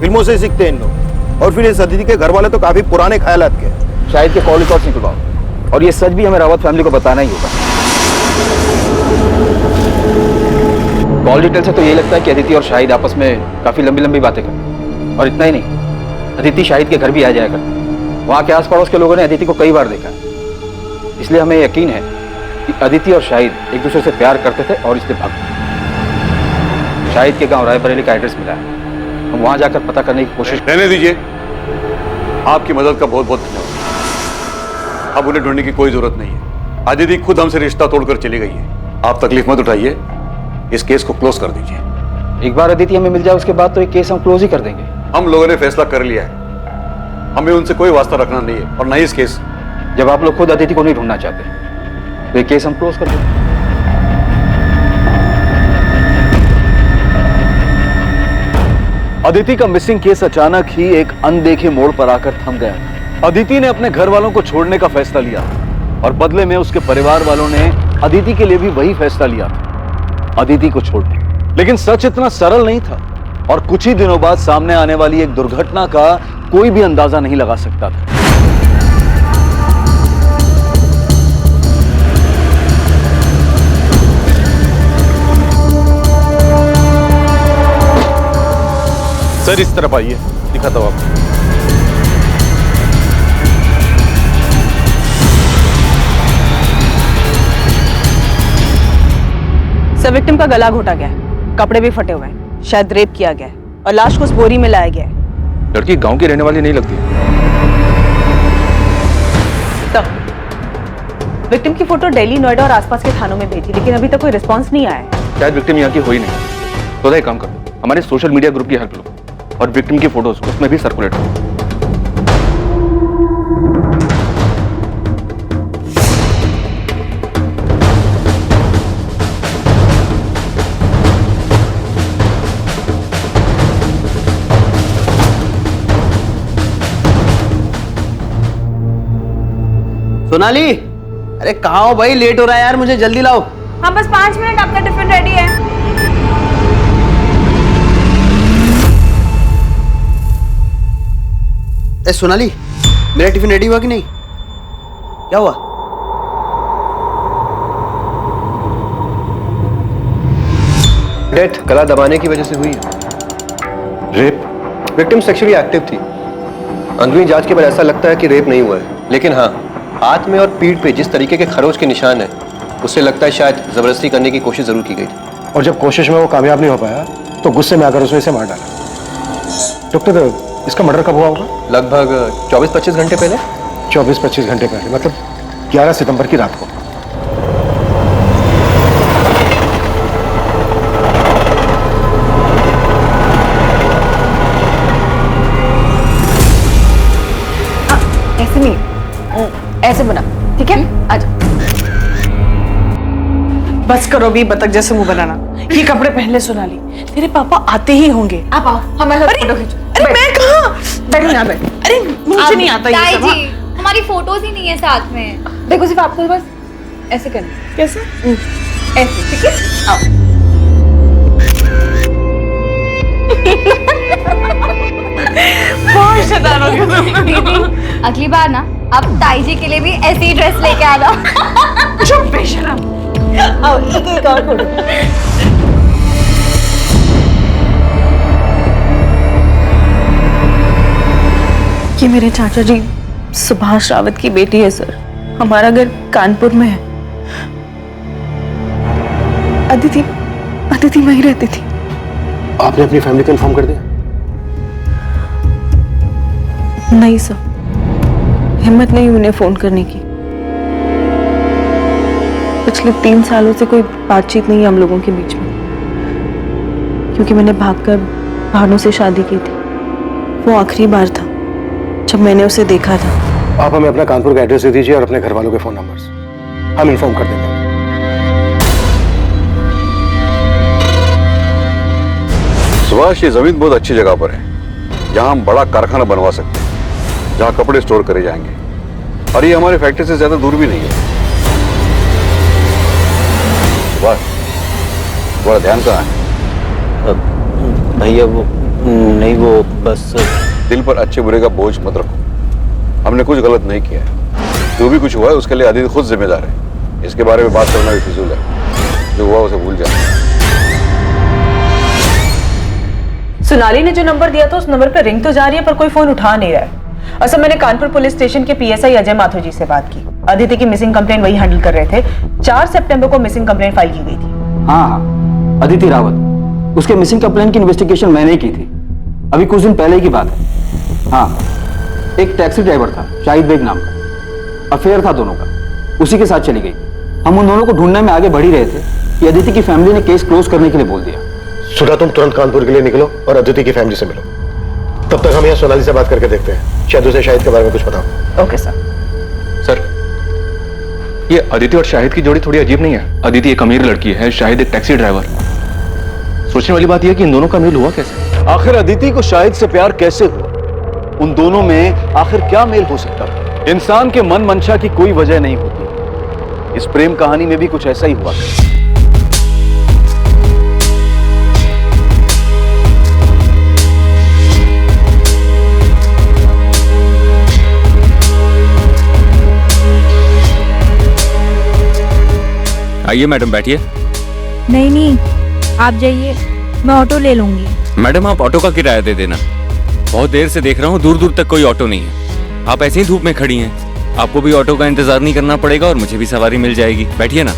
फिल्मों से सीखते हैं इन लोग। और फिर इस अदिति के घर वाले तो काफी पुराने ख्यालात के। शाहिद के कॉल रिकॉर्ड्स निकलवाओ और ये सच भी हमें रावत फैमिली को बताना ही होगा। कॉल डिटेल से तो यही लगता है कि अदिति और शाहिद आपस में काफी लंबी लंबी बातें करते, और इतना ही नहीं, अदिति शाहिद के घर भी आ जाया करती। वहां के आस पड़ोस के लोगों ने अदिति को कई बार देखा है, इसलिए हमें यकीन है कि अदिति और शाहिद एक दूसरे से प्यार करते थे और इसलिए भाग गए। शाहिद के गांव रायबरेली का एड्रेस मिला है, हम वहां जाकर पता करने की कोशिश। रहने दीजिए, आपकी मदद का बहुत बहुत धन्यवाद। अब उन्हें ढूंढने की कोई जरूरत नहीं है। अदिति खुद हमसे रिश्ता तोड़कर चली गई है। आप तकलीफ मत उठाइए, इस केस को क्लोज कर दीजिए। एक बार अदिति हमें मिल जाए उसके बाद तो ये केस हम क्लोज ही कर देंगे। हम लोगों ने फैसला कर लिया है, हमें उनसे कोई वास्ता रखना नहीं है और नहीं इस केस। जब आप लोग खुद अदिति को नहीं ढूंढना चाहते तो ये केस हम क्लोज कर देंगे। अदिति का मिसिंग केस अचानक ही एक अनदेखे मोड़ पर आकर थम गया। अदिति ने अपने घर वालों को छोड़ने का फैसला लिया और बदले में उसके परिवार वालों ने अदिति के लिए भी वही फैसला लिया था, अदिति को छोड़ने। लेकिन सच इतना सरल नहीं था और कुछ ही दिनों बाद सामने आने वाली एक दुर्घटना का कोई भी अंदाजा नहीं लगा सकता था। सर इस तरफ आइए, दिखाता हूं आपको। सर विक्टिम का गला घोटा गया है, कपड़े भी फटे हुए हैं, शायद रेप किया गया है और लाश को उस बोरी में लाया गया है। लड़की गांव की रहने वाली नहीं लगती। सर विक्टिम की फोटो दिल्ली, नोएडा और आसपास के थानों में भेजी, लेकिन अभी तक कोई रिस्पांस नहीं आया है। शायद विक्टिम यहाँ की हो ही नहीं। तो एक काम करो, हमारे सोशल मीडिया ग्रुप की हेल्प लो और विक्टिम की फोटोज उसमें भी सर्कुलेट करो। सोनाली, अरे कहाँ हो भाई? लेट हो रहा है यार, मुझे जल्दी लाओ। हाँ बस 5 मिनट, आपका टिफिन रेडी है। ए सोनाली, मेरा टिफिन रेडी हुआ कि नहीं? क्या हुआ? डेथ गला दबाने की वजह से हुई है। रेप? विक्टिम सेक्सुअली एक्टिव थी। अंदरूनी जांच के बाद ऐसा लगता है कि रेप नहीं हुआ है, लेकिन हाँ, हाथ में और पीठ पे जिस तरीके के खरोच के निशान है, उससे लगता है शायद जबरदस्ती करने की कोशिश जरूर की गई थी। और जब कोशिश में वो कामयाब नहीं हो पाया तो गुस्से में आकर उसने इसे मार डाला। डॉक्टर, इसका मर्डर कब हुआ होगा? लगभग 24-25 घंटे पहले। 24-25 घंटे पहले, मतलब 11 सितंबर की रात को। ऐसे नहीं, ऐसे बना, ठीक है? आजा। बस करो भी बतख जैसे मुंह बनाना। ये कपड़े पहन ले सोनाली, तेरे पापा आते ही होंगे। आप आओ, हमारे साथ फोटो खींचो। अरे मैं कहाँ? बैठो यहाँ बैठ। अरे मुझे नहीं आता ये सब। जी, हमारी फोटोज ही नहीं है साथ में। देखो सिर्फ आपको बस ऐसे करना। कैसे? ऐसे, ठीक है? आओ। बहुत शैतान हो गया तुम। अगली बार ना आप ताई जी के लिए भी ऐसी ड्रेस लेके आना। चुप बेशरम। आओ एक और फोटो। ये मेरे चाचा जी सुभाष रावत की बेटी है सर। हमारा घर कानपुर में है। अदिति वहीं रहती थी। आपने अपनी फैमिली को इन्फॉर्म कर दिया? नहीं सर, हिम्मत नहीं उन्हें फोन करने की। पिछले 3 सालों से कोई बातचीत नहीं है हम लोगों के बीच में, क्योंकि मैंने भागकर भानु से शादी की थी। वो आखिरी बार था जब मैंने उसे देखा था। आप हमें अपना कानपुर का एड्रेस दे दीजिए और अपने घर वालों के फोन नंबर्स, हम इन्फॉर्म कर देंगे। सुभाष, ये जमीन बहुत अच्छी जगह पर है, जहां हम बड़ा कारखाना बनवा सकते हैं, जहां कपड़े स्टोर करे जाएंगे, और ये हमारी फैक्ट्री से ज्यादा दूर भी नहीं है। सुभाष, थोड़ा ध्यान कहाँ है? भैया वो नहीं, वो बस दिल पर अच्छे बुरे का बोझ मत रखो। हमने कुछ गलत नहीं किया है। जो भी कुछ हुआ है उसके लिए अदिति खुद जिम्मेदार है। इसके बारे में बात करना भी फिजूल है। जो हुआ उसे भूल जाए। सोनाली ने जो नंबर दिया था उस नंबर पर रिंग तो जा रही है पर कोई फोन उठा नहीं रहा है। असल मैंने कानपुर पुलिस स्टेशन के पीएसआई अजय माथुर जी से बात की। अदिति की मिसिंग कंप्लेंट वही हैंडल कर रहे थे। 4 सितंबर को मिसिंग कंप्लेंट फाइल की गई थी। हाँ, अदिति रावत, उसके मिसिंग कंप्लेंट की इन्वेस्टिगेशन मैंने ही की थी, अभी कुछ दिन पहले की बात है। हाँ, एक टैक्सी ड्राइवर था शाहिद बेग नाम का, अफेयर था दोनों का, उसी के साथ चली गई। हम उन दोनों को ढूंढने में आगे बढ़ ही रहे थे कि अदिति की फैमिली ने केस क्लोज करने के लिए बोल दिया। सुधा, तुम तुरंत कानपुर के लिए निकलो और अदिति की फैमिली से मिलो। तब तक हम यहाँ सोनाली से बात करके देखते हैं, शायद उसे शाहिद के बारे में कुछ पता हो। Okay sir. सर, ये अदिति और शाहिद की जोड़ी थोड़ी अजीब नहीं है? अदिति एक अमीर लड़की है, शाहिद एक टैक्सी ड्राइवर। सोचने वाली बात यह है कि इन दोनों का मेल हुआ कैसे? आखिर अदिति को शाहिद से प्यार कैसे हुआ? उन दोनों में आखिर क्या मेल हो सकता था? इंसान के मन मंशा की कोई वजह नहीं होती। इस प्रेम कहानी में भी कुछ ऐसा ही हुआ। आइए मैडम, बैठिए। नहीं नहीं, आप जाइए, मैं ऑटो ले लूंगी। मैडम, आप ऑटो का किराया दे देना। बहुत देर से देख रहा हूँ, दूर दूर तक कोई ऑटो नहीं है। आप ऐसे ही धूप में खड़ी हैं। आपको भी ऑटो का इंतजार नहीं करना पड़ेगा और मुझे भी सवारी मिल जाएगी। बैठिए ना।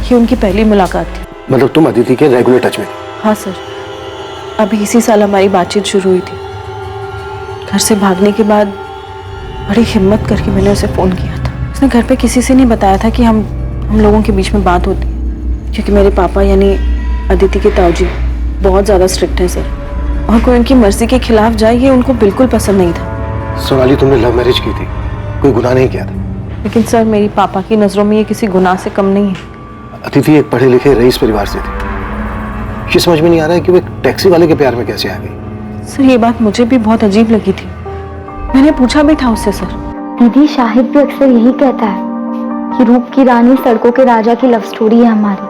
ये उनकी पहली मुलाकात थी। मतलब तुम अदिति के रेगुलर टच में? हाँ सर, अभी इसी साल हमारी बातचीत शुरू हुई थी। घर से भागने के बाद बड़ी हिम्मत करके मैंने उसे फ़ोन किया था। उसने घर पे किसी से नहीं बताया था कि हम लोगों के बीच में बात होती, क्योंकि मेरे पापा यानी अदिति के ताऊजी बहुत ज़्यादा स्ट्रिक्ट हैं सर, और कोई उनकी मर्जी के खिलाफ जाए ये उनको बिल्कुल पसंद नहीं था। सोनाली, तुमने लव मैरिज की थी, कोई गुनाह नहीं किया था। लेकिन सर, मेरी पापा की नज़रों में ये किसी गुनाह से कम नहीं है। अदिति एक पढ़े लिखे रईस परिवार से थी। ये समझ में नहीं आ रहा है कि वो एक टैक्सी वाले के प्यार में कैसे आ गई। सर, ये बात मुझे भी बहुत अजीब लगी थी। मैंने पूछा भी था उससे। सर, दीदी, शाहिद भी अक्सर यही कहता है कि रूप की रानी सड़कों के राजा की लव स्टोरी है हमारी।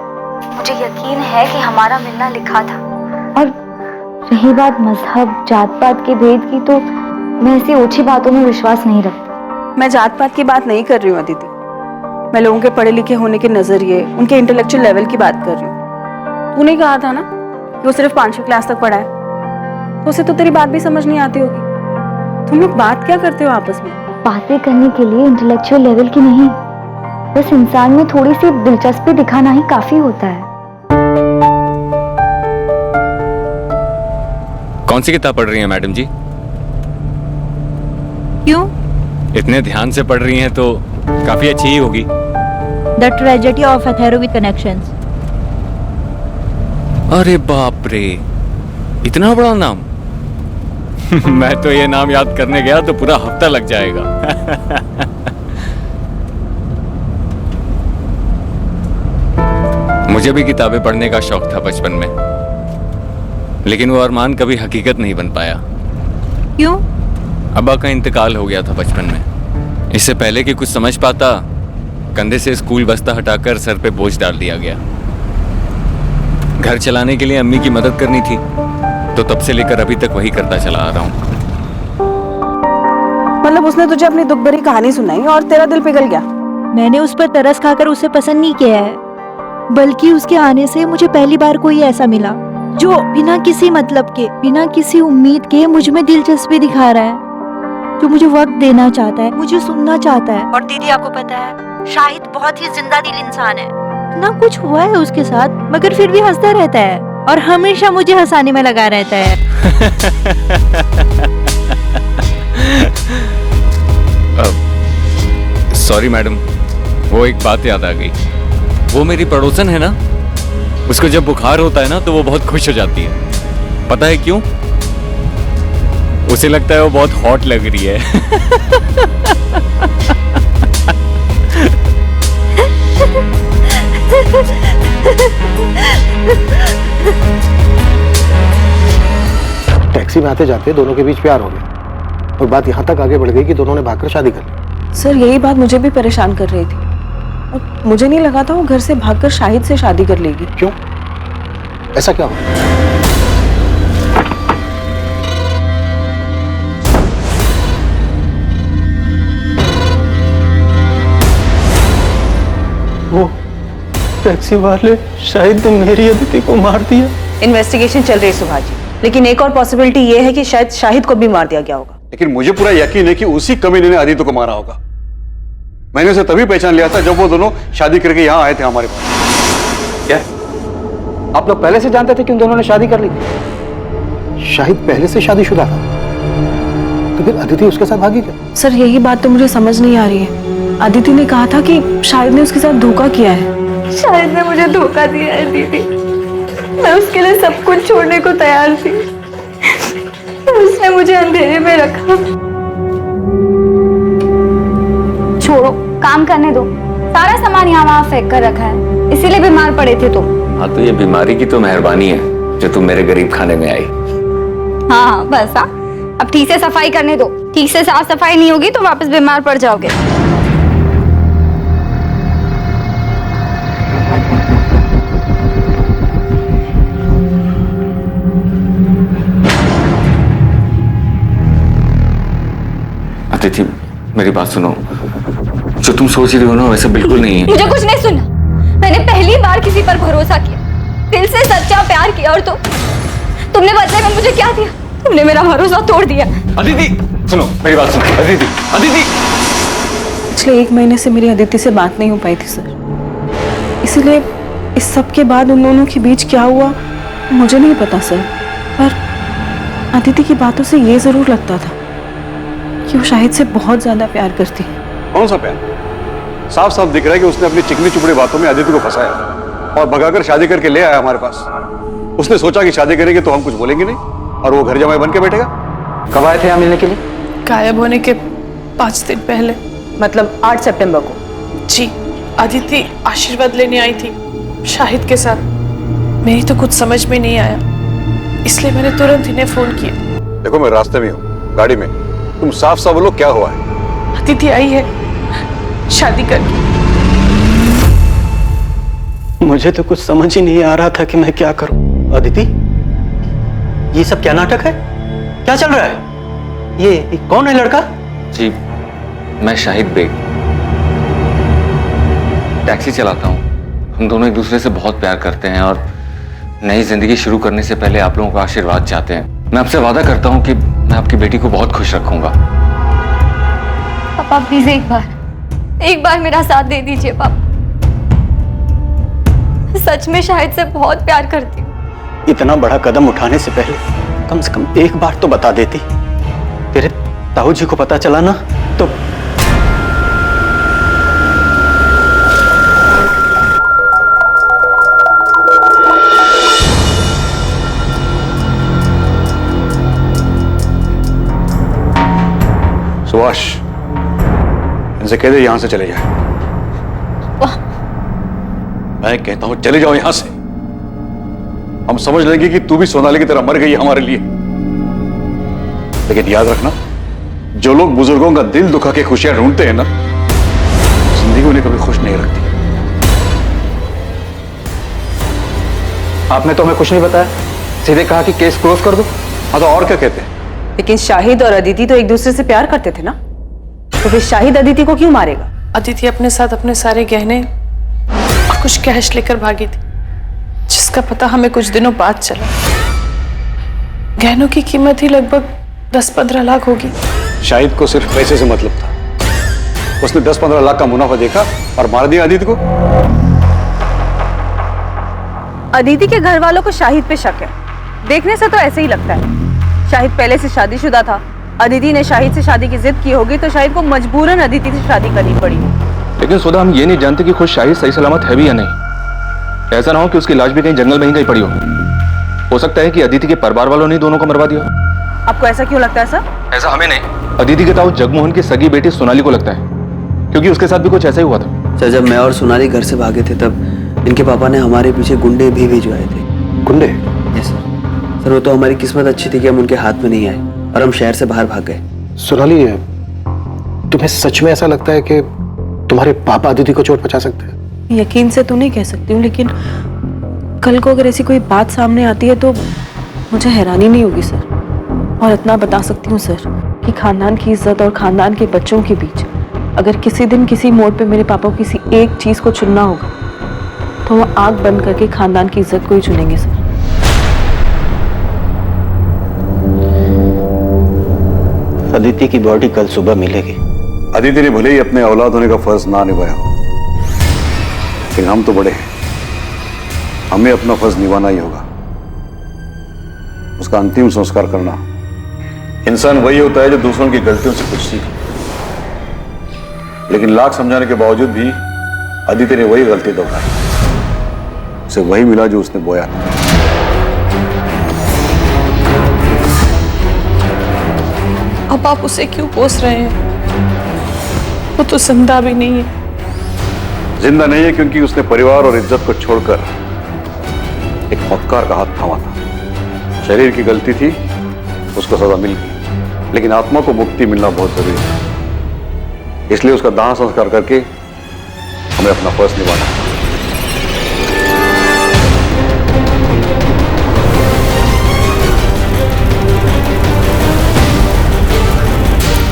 मुझे यकीन है कि हमारा मिलना लिखा था। और रही बात मजहब जात पात के भेद की, तो मैं ऐसी ओछी बातों में विश्वास नहीं रखती। मैं जात पात की बात नहीं कर रही हूँ अदिति, मैं लोगों के पढ़े लिखे होने के नजरिए, उनके इंटेलेक्चुअल लेवल की बात कर रही हूँ। तूने कहा था ना कि वो सिर्फ 5वीं क्लास तक पढ़ा है, तो उसे तो तेरी बात भी समझ नहीं आती होगी। तुम लोग बात क्या करते हो आपस में? बातें करने के लिए इंटेलेक्चुअल लेवल की नहीं, बस इंसान में थोड़ी सी दिलचस्पी दिखाना ही काफी होता है। कौन सी किताब पढ़ रही हैं मैडम जी? क्यों? इतने ध्यान से पढ़ रही हैं तो काफी अच्छी ही होगी। The tragedy of Othello with connections. अरे बाप रे, इतना बड़ा नाम। मैं तो ये नाम याद करने गया तो पूरा हफ्ता लग जाएगा। मुझे भी किताबें पढ़ने का शौक था बचपन में, लेकिन वो अरमान कभी हकीकत नहीं बन पाया। क्यों? अब्बा का इंतकाल हो गया था बचपन में। इससे पहले कि कुछ समझ पाता, कंधे से स्कूल बस्ता हटाकर सर पे बोझ डाल दिया गया। घर चलाने के लिए अम्मी की मदद करनी थी, तो तब से लेकर अभी तक वही करता चला आ रहा हूँ। मतलब उसने तुझे अपनी दुख भरी कहानी सुनाई और तेरा दिल पिघल गया? मैंने उस पर तरस खाकर उसे पसंद नहीं किया है, बल्कि उसके आने से मुझे पहली बार कोई ऐसा मिला जो बिना किसी मतलब के, बिना किसी उम्मीद के मुझ में दिलचस्पी दिखा रहा है, जो मुझे वक्त देना चाहता है, मुझे सुनना चाहता है। और दीदी, आपको पता है शाहिद बहुत ही जिंदा दिल इंसान है। ना कुछ हुआ है उसके साथ, मगर फिर भी हंसता रहता है और हमेशा मुझे हंसाने में लगा रहता है। सॉरी मैडम, वो एक बात याद आ गई। वो मेरी पड़ोसन है ना, उसको जब बुखार होता है ना तो वो बहुत खुश हो जाती है। पता है क्यों? उसे लगता है वो बहुत हॉट लग रही है। टैक्सी में आते जाते दोनों के बीच प्यार हो गया और बात यहाँ तक आगे बढ़ गई कि दोनों ने भागकर शादी कर ली। सर, यही बात मुझे भी परेशान कर रही थी और मुझे नहीं लगा था वो घर से भागकर शाहिद से शादी कर लेगी। क्यों? ऐसा क्या हुआ? वो टैक्सी वाले शायद ने मेरी अदिति को मार दिया। इन्वेस्टिगेशन चल रही है सुभा जी, लेकिन एक और पॉसिबिलिटी ये है कि शायद शाहिद को भी मार दिया गया होगा। लेकिन मुझे पूरा यकीन है कि उसी कमीने ने आदित्य को मारा होगा। मैंने उसे तभी पहचान लिया था जब वो दोनों शादी करके यहाँ आए थे हमारे पास। क्या आप लोग पहले से जानते थे कि उन दोनों ने शादी कर ली थी? शाहिद पहले से शादीशुदा था, तो फिर अदिति उसके साथ भागी क्या? सर यही बात तो मुझे समझ नहीं आ रही है। अदिति ने कहा था कि शाहिद ने उसके साथ धोखा किया है। शाहिद ने मुझे धोखा दिया है दीदी। मैं उसके लिए सब कुछ छोड़ने को तैयार थी, उसने मुझे अंधेरे में रखा। छोड़ो, काम करने दो। सारा सामान यहाँ वहाँ फेंक कर रखा है, इसीलिए बीमार पड़े थे तुम। हाँ तो ये बीमारी की तो मेहरबानी है जो तुम मेरे गरीब खाने में आई। हाँ बस हाँ, अब ठीक से सफाई करने दो। ठीक से साफ सफाई नहीं होगी तो वापस बीमार पड़ जाओगे। अतिथि मेरी बात सुनो, जो तुम सोच रही हो ना वैसा बिल्कुल नहीं है। मुझे कुछ नहीं सुनना। मैंने पहली बार किसी पर भरोसा किया, दिल से सच्चा प्यार किया, और तुमने बदले में मुझे क्या दिया? तुमने मेरा भरोसा तोड़ दिया। अदिति सुनो मेरी बात सुनो। अदिति अदिति पिछले 1 महीने से मेरी अदिति से बात नहीं हो पाई थी सर, इसीलिए इस सब के बाद उन दोनों के बीच क्या हुआ मुझे नहीं पता सर। पर अदिति की बातों से ये जरूर लगता था कि वो शाहिद से बहुत ज्यादा प्यार करती है। कौन सा प्यार? साफ साफ दिख रहा है कि उसने अपनी चिकनी चुपड़ी बातों में अदिति को फंसाया और भगाकर शादी करके ले आया हमारे पास। उसने सोचा कि शादी करेंगे तो हम कुछ बोलेंगे नहीं और वो घर जमाई बन के बैठेगा। कब आए थे यहाँ मिलने के लिए? गायब होने के 5 दिन पहले, मतलब 8 सितंबर को। जी, अदिति आशीर्वाद लेने आई थी शाहिद के साथ। मेरी तो कुछ समझ में नहीं आया, इसलिए मैंने तुरंत इन्हें फोन किया। देखो मैं रास्ते में हूँ, गाड़ी में। तुम साफ साफ बोलो क्या हुआ है? अदिति आई है शादी करके। मुझे तो कुछ समझ ही नहीं आ रहा था कि मैं क्या करूं। अदिति, ये सब क्या नाटक है? क्या चल रहा है? ये कौन है लड़का? जी मैं शाहिद बेग, टैक्सी चलाता हूँ। हम दोनों एक दूसरे से बहुत प्यार करते हैं और नई जिंदगी शुरू करने से पहले आप लोगों का आशीर्वाद चाहते हैं। मैं आपसे वादा करता हूँ कि मैं आपकी बेटी को बहुत खुश रखूंगा। पापा प्लीज एक बार मेरा साथ दे दीजिए पापा। सच में शाहिद से बहुत प्यार करती हूँ। इतना बड़ा कदम उठाने से पहले कम से कम एक बार तो बता देती। तेरे ताऊ जी को पता चला ना तो सुभाष, इनसे कह दे यहां से चले जाए। मैं कहता हूं चले जाओ यहां से। हम समझ लेंगे कि तू भी सोनाली की तरह मर गई है हमारे लिए। लेकिन याद रखना, जो लोग बुजुर्गों का दिल दुखा के खुशियां ढूंढते हैं ना, जिंदगी उन्हें कभी खुश नहीं रखती। आपने तो हमें कुछ नहीं बताया, सीधे कहा कि केस क्लोज कर दो। हाँ तो और क्या कहते हैं? लेकिन शाहिद और अदिति तो एक दूसरे से प्यार करते थे ना, तो फिर शाहिद अदिति को क्यों मारेगा? अदिति अपने साथ अपने सारे गहने और कुछ कैश लेकर भागी थी, जिसका पता हमें कुछ दिनों बाद चला। गहनों की कीमत ही लगभग 10-15 लाख होगी। शाहिद को सिर्फ पैसे से मतलब था। उसने 10-15 लाख का मुनाफा देखा और मार दिया अदिति को। अदिति के घर वालों को शाहिद पे शक है। देखने से तो ऐसे ही लगता है। शाहिद पहले से शादीशुदा था। अदिति ने शाहिद से शादी की जिद की होगी तो शाहिद को मजबूरन अदिति से शादी करनी पड़ी। लेकिन सुधा, हम ये नहीं जानते कि खुद शाहिद सही सलामत है भी या नहीं। ऐसा ना हो कि उसकी लाश भी कहीं जंगल में ही कहीं पड़ी हो सकता है कि अदिति के परिवार वालों ने दोनों को मरवा दिया। आपको ऐसा क्यों लगता है सर? ऐसा हमें नहीं, अदिति के ताऊ जगमोहन की सगी बेटी सोनाली को लगता है, क्योंकि उसके साथ भी कुछ ऐसा ही हुआ था। सर, जब मैं और सोनाली घर से भागे थे तब इनके पापा ने हमारे पीछे गुंडे भी भिजवाए थे। गुंडे? यस सर, वो तो हमारी किस्मत अच्छी थी कि हम उनके हाथ में नहीं आए और हम शहर से बाहर भाग गए। सोनाली, तुम्हें सच में ऐसा लगता है कि तुम्हारे पापा अदिति को चोट पहुंचा सकते हैं? यकीन से तो नहीं कह सकती हूँ, लेकिन कल को अगर ऐसी कोई बात सामने आती है तो मुझे हैरानी नहीं होगी सर। और इतना बता सकती हूँ सर कि खानदान की इज्जत और खानदान के बच्चों के बीच अगर किसी दिन किसी मोड़ पे मेरे पापा को किसी एक चीज को चुनना होगा तो वो आंख बंद करके खानदान की इज्जत को ही चुनेंगे सर। अदिति की बॉडी कल सुबह मिलेगी। अदिति ने भले ही अपने औलाद होने का फर्ज ना निभाया हो, लेकिन हम तो बड़े हैं, हमें अपना फर्ज निभाना ही होगा। उसका अंतिम संस्कार करना। इंसान वही होता है जो दूसरों की गलतियों से कुछ सीखे, लेकिन लाख समझाने के बावजूद भी अदिति ने वही गलती दोहराई। उसे वही मिला जो उसने बोया था। अब आप उसे क्यों कोस रहे हैं? वो तो जिंदा भी नहीं है। जिंदा नहीं है क्योंकि उसने परिवार और इज्जत को छोड़कर एक मक्कार का हाथ थामा था। शरीर की गलती थी, उसको सजा मिल गई, लेकिन आत्मा को मुक्ति मिलना बहुत जरूरी है। इसलिए उसका दाह संस्कार करके हमें अपना फर्ज निभाना है।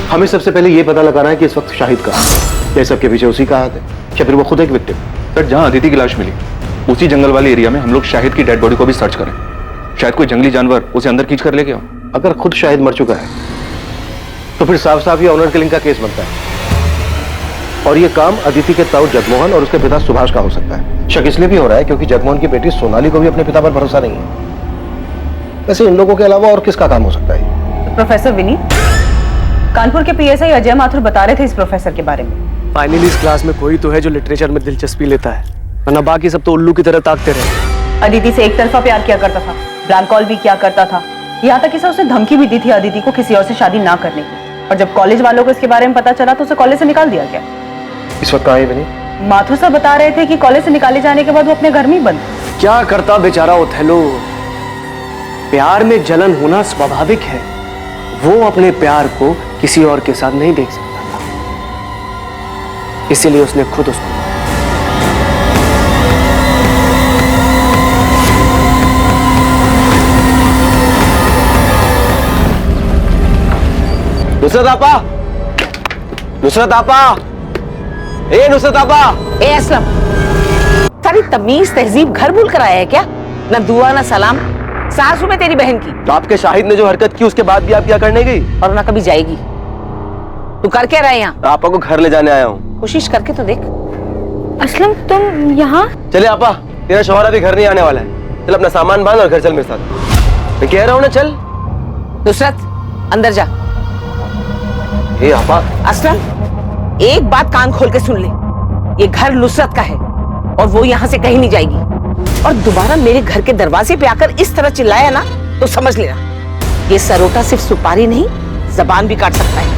हमें सबसे पहले यह पता लगाना है कि इस वक्त शाहिद कहाँ है। क्या सबके पीछे उसी का हाथ है या फिर वो खुद एक विक्टिम? सर, जहां अदिति की लाश मिली उसी जंगल वाले एरिया में हम लोग शाहिद की डेड बॉडी को भी सर्च करें। शायद कोई जंगली जानवर उसे अंदर खींच कर ले गया। अगर खुद शाहिद मर चुका है तो फिर साफ साफ ये ऑनर किलिंग का केस बनता है, और ये काम अदिति के ताऊ जगमोहन और उसके पिता सुभाष का हो सकता है। शक इसलिए भी हो रहा है क्योंकि जगमोहन की बेटी सोनाली को भी अपने पिता पर भरोसा नहीं है। वैसे इन लोगों के अलावा और किसका काम हो सकता है? प्रोफेसर विनी, कानपुर के पीएसआई अजय माथुर बता रहे थे इस प्रोफेसर के बारे में। फाइनली इस क्लास में कोई तो है जो लिटरेचर में दिलचस्पी लेता है, वरना बाकी सब तो उल्लू की तरह ताकते रहे। अदिति से एक तरफा प्यार किया करता था, ब्लैंक कॉल भी किया करता था, यहाँ तक कि उसने धमकी भी दी थी अदिति को किसी और से शादी ना करने की। और जब कॉलेज वालों को इसके बारे में पता चला तो उसे कॉलेज से निकाल दिया गया। इस वक्त कहाँ है विनी? माथुर साहब बता रहे थे कि कॉलेज से निकाले जाने के बाद वो अपने घर में ही बंद। क्या करता बेचारा ओथेलो? प्यार में जलन होना स्वाभाविक है। वो अपने प्यार को किसी और के साथ नहीं देख सकता था, इसीलिए उसने खुद उसको। नुसरत आपा, नुसरत आपा, ए नुसरत आपा। ए असलम, सारी तमीज तहजीब घर भूल कर आया है क्या? न दुआ न सलाम। सासू में तेरी बहन की। तो आपके शाहिद ने जो हरकत की उसके बाद भी आप क्या करने गई? और ना कभी जाएगी। तू कर क्या रहा है यहाँ? आपा को घर ले जाने आया हूँ। कोशिश करके तो देख। असलम, तुम यहाँ? चले आपा, तेरा शौहर अभी घर नहीं आने वाला है। चल अपना सामान बांध और घर चल मेरे साथ। मैं कह रहा हूँ ना, चल। नुसरत, अंदर जा। ए आपा। असलम, एक बात कान खोल के सुन ले, ये घर नुसरत का है और वो यहाँ से कहीं नहीं जाएगी। और दोबारा मेरे घर के दरवाजे पे आकर इस तरह चिल्लाया ना तो समझ लेना, ये सरोटा सिर्फ सुपारी नहीं, जबान भी काट सकता है।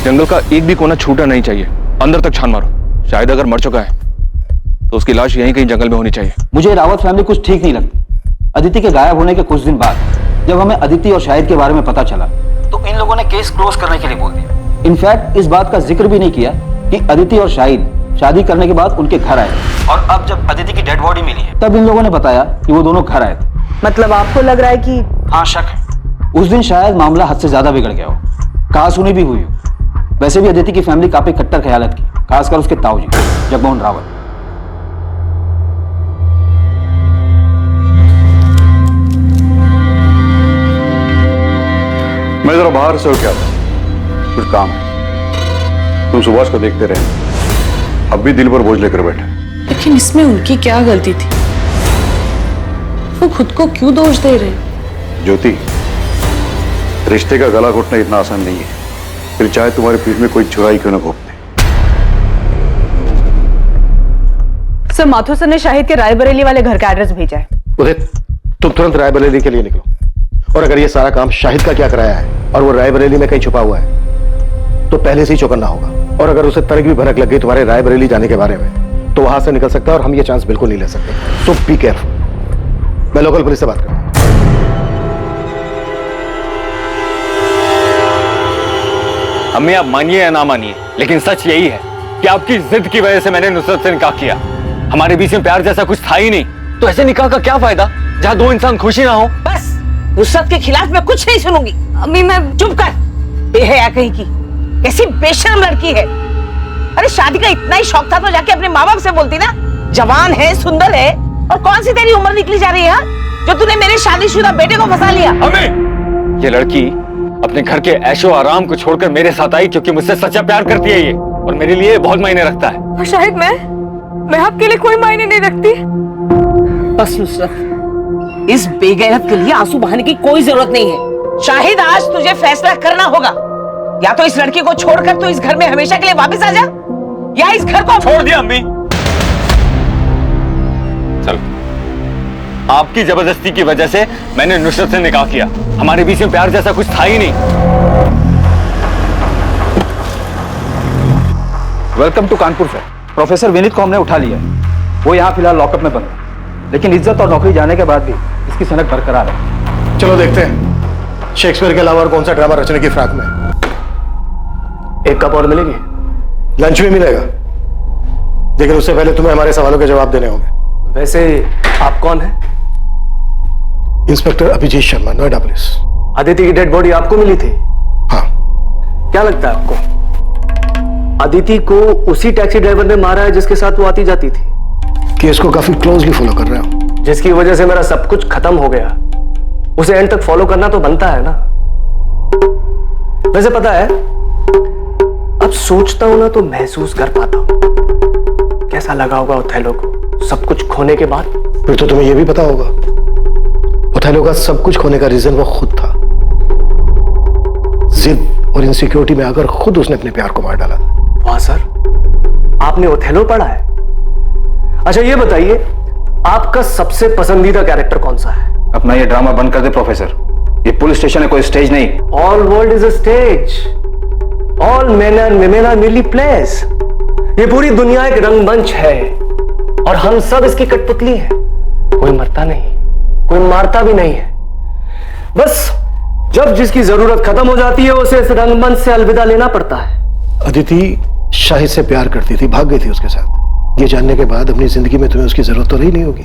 जंगल का एक भी कोना छूटा नहीं चाहिए। अंदर तक छान मारो। शायद अगर मर चुका है तो उसकी लाश यहीं कहीं जंगल में होनी चाहिए। मुझे रावत फैमिली कुछ ठीक नहीं लगती। अदिति के गायब होने के कुछ दिन बाद जब हमें अदिति और शाहिद के बारे में पता चला तो इन लोगों ने केस क्लोज करने के लिए बोल दिया। इनफैक्ट इस बात का जिक्र भी नहीं किया कि अदिति और शाहिद शादी करने के बाद उनके घर आए, और अब जब अदिति की डेड बॉडी मिली है तब इन लोगों ने बताया कि वो दोनों घर आए थे। मतलब आपको लग रहा है कि? हाँ, शक है। उस दिन शायद मामला हद से ज्यादा बिगड़ गया हो, कहासुनी भी हुई हो। वैसे भी अदिति की फैमिली काफी कट्टर ख्यालत की, खासकर उसके ताऊजी जगमोहन रावत। मैं जरा बाहर से उठ आता, कुछ काम है। तुम सुभाष को देखते रहे, अब भी दिल पर बोझ लेकर बैठे। लेकिन इसमें उनकी क्या गलती थी? वो खुद को क्यों दोष दे रहे? ज्योति, रिश्ते का गला घोटना इतना आसान नहीं है, फिर चाहे तुम्हारे पीठ में कोई चुराई क्यों ना घोंपते। सर, माथुर सर ने शाहिद के रायबरेली वाले घर का एड्रेस भेजा है। उदित, तुम तुरंत रायबरेली के लिए निकलो, और अगर ये सारा काम शाहिद का क्या कराया है और वो रायबरेली में कहीं छुपा हुआ है तो पहले से ही चौकन्ना होगा। और अगर उसे तनिक भी भनक लग गई तुम्हारे रायबरेली जाने के बारे में तो वहां से निकल सकता है, और हम ये चांस बिल्कुल नहीं ले सकते। सो बी केयरफुल। मैं लोकल पुलिस से बात करता हूं। अम्मी, आप मानिए या ना मानिए, लेकिन सच यही है कि आपकी जिद की वजह से मैंने नुसरत से निकाह किया। हमारे बीच में प्यार जैसा कुछ था ही नहीं, तो ऐसे निकाह का क्या फायदा जहाँ दो इंसान खुशी ना हो। बस नुसरत के खिलाफ मैं कुछ नहीं सुनूंगी। अम्मी मैं चुप कर, बेहया कहीं की, कैसी बेशर्म लड़की है। अरे शादी का इतना ही शौक था तो जाके अपने माँ बाप से बोलती ना। जवान है, सुंदर है, और कौन सी तेरी उम्र निकली जा रही है जो तूने मेरे शादीशुदा बेटे को फंसा लिया। ये लड़की अपने घर के ऐशो आराम को छोड़कर मेरे साथ आई क्योंकि मुझसे सच्चा प्यार करती है ये, और मेरे लिए बहुत मायने रखता है। और शायद मैं आपके लिए कोई मायने नहीं रखती। बस नुसरत, इस बेगैरत के लिए आंसू बहाने की कोई जरूरत नहीं है। शाहिद, आज तुझे फैसला करना होगा। या तो इस लड़की को छोड़कर तू इस घर में हमेशा के लिए वापस आ जा, या इस घर को छोड़ दिया। अम्मी चल, आपकी जबरदस्ती की वजह से मैंने नुसरत से निकाह किया। हमारे बीच में प्यार जैसा कुछ था ही नहीं। Welcome to Kanpur sir. Professor Vineet को हमने उठा लिया है। वो यहाँ फिलहाल लॉकअप में बंद है, लेकिन इज्जत और नौकरी जाने के बाद भी इसकी सनक बरकरार है। चलो देखते हैं शेक्सपियर के अलावा और कौन सा ड्रामा रचने की फ्राक में। एक कप और मिलेगी? लंच भी मिलेगा, लेकिन उससे पहले तुम्हें हमारे सवालों के जवाब देने होंगे। वैसे आप कौन हैं? Inspector Abhijit Sharma, Noida police. अदिति की डेड बॉडी आपको मिली थी? हाँ। क्या लगता है आपको, अदिति को उसी टैक्सी ड्राइवर ने मारा है जिसके साथ वो आती जाती थी? केस को काफी क्लोजली फॉलो कर रहे हो। जिसकी वजह से मेरा सब कुछ खत्म हो गया, उसे एंड तक फॉलो करना तो बनता है ना। वैसे पता है, अब सोचता हूं ना तो महसूस कर पाता हूं कैसा लगा होगा ओथेलो को सब कुछ खोने के बाद। फिर तो तुम्हें यह भी पता होगा ओथेलो का सब कुछ खोने का रीजन वो खुद था। जिद और इनसिक्योरिटी में आकर खुद उसने अपने प्यार को मार डाला था। वाह सर, आपने ओथेलो पढ़ा है? अच्छा ये बताइए, आपका सबसे पसंदीदा कैरेक्टर कौन सा है? अपना ये ड्रामा बंद कर दे प्रोफेसर, ये पुलिस स्टेशन है, कोई स्टेज नहीं। All world is a stage, all men and women are mainly place. ये पूरी दुनिया एक रंगमंच है और हम सब इसकी कठपुतली हैं। कोई मरता नहीं, कोई मारता भी नहीं है। बस जब जिसकी जरूरत खत्म हो जाती है उसे इस रंगमंच से अलविदा लेना पड़ता है। अदिति शाहिद से प्यार करती थी, भाग गई थी उसके साथ। ये जानने के बाद अपनी जिंदगी में तुम्हें उसकी जरूरत तो रही नहीं होगी,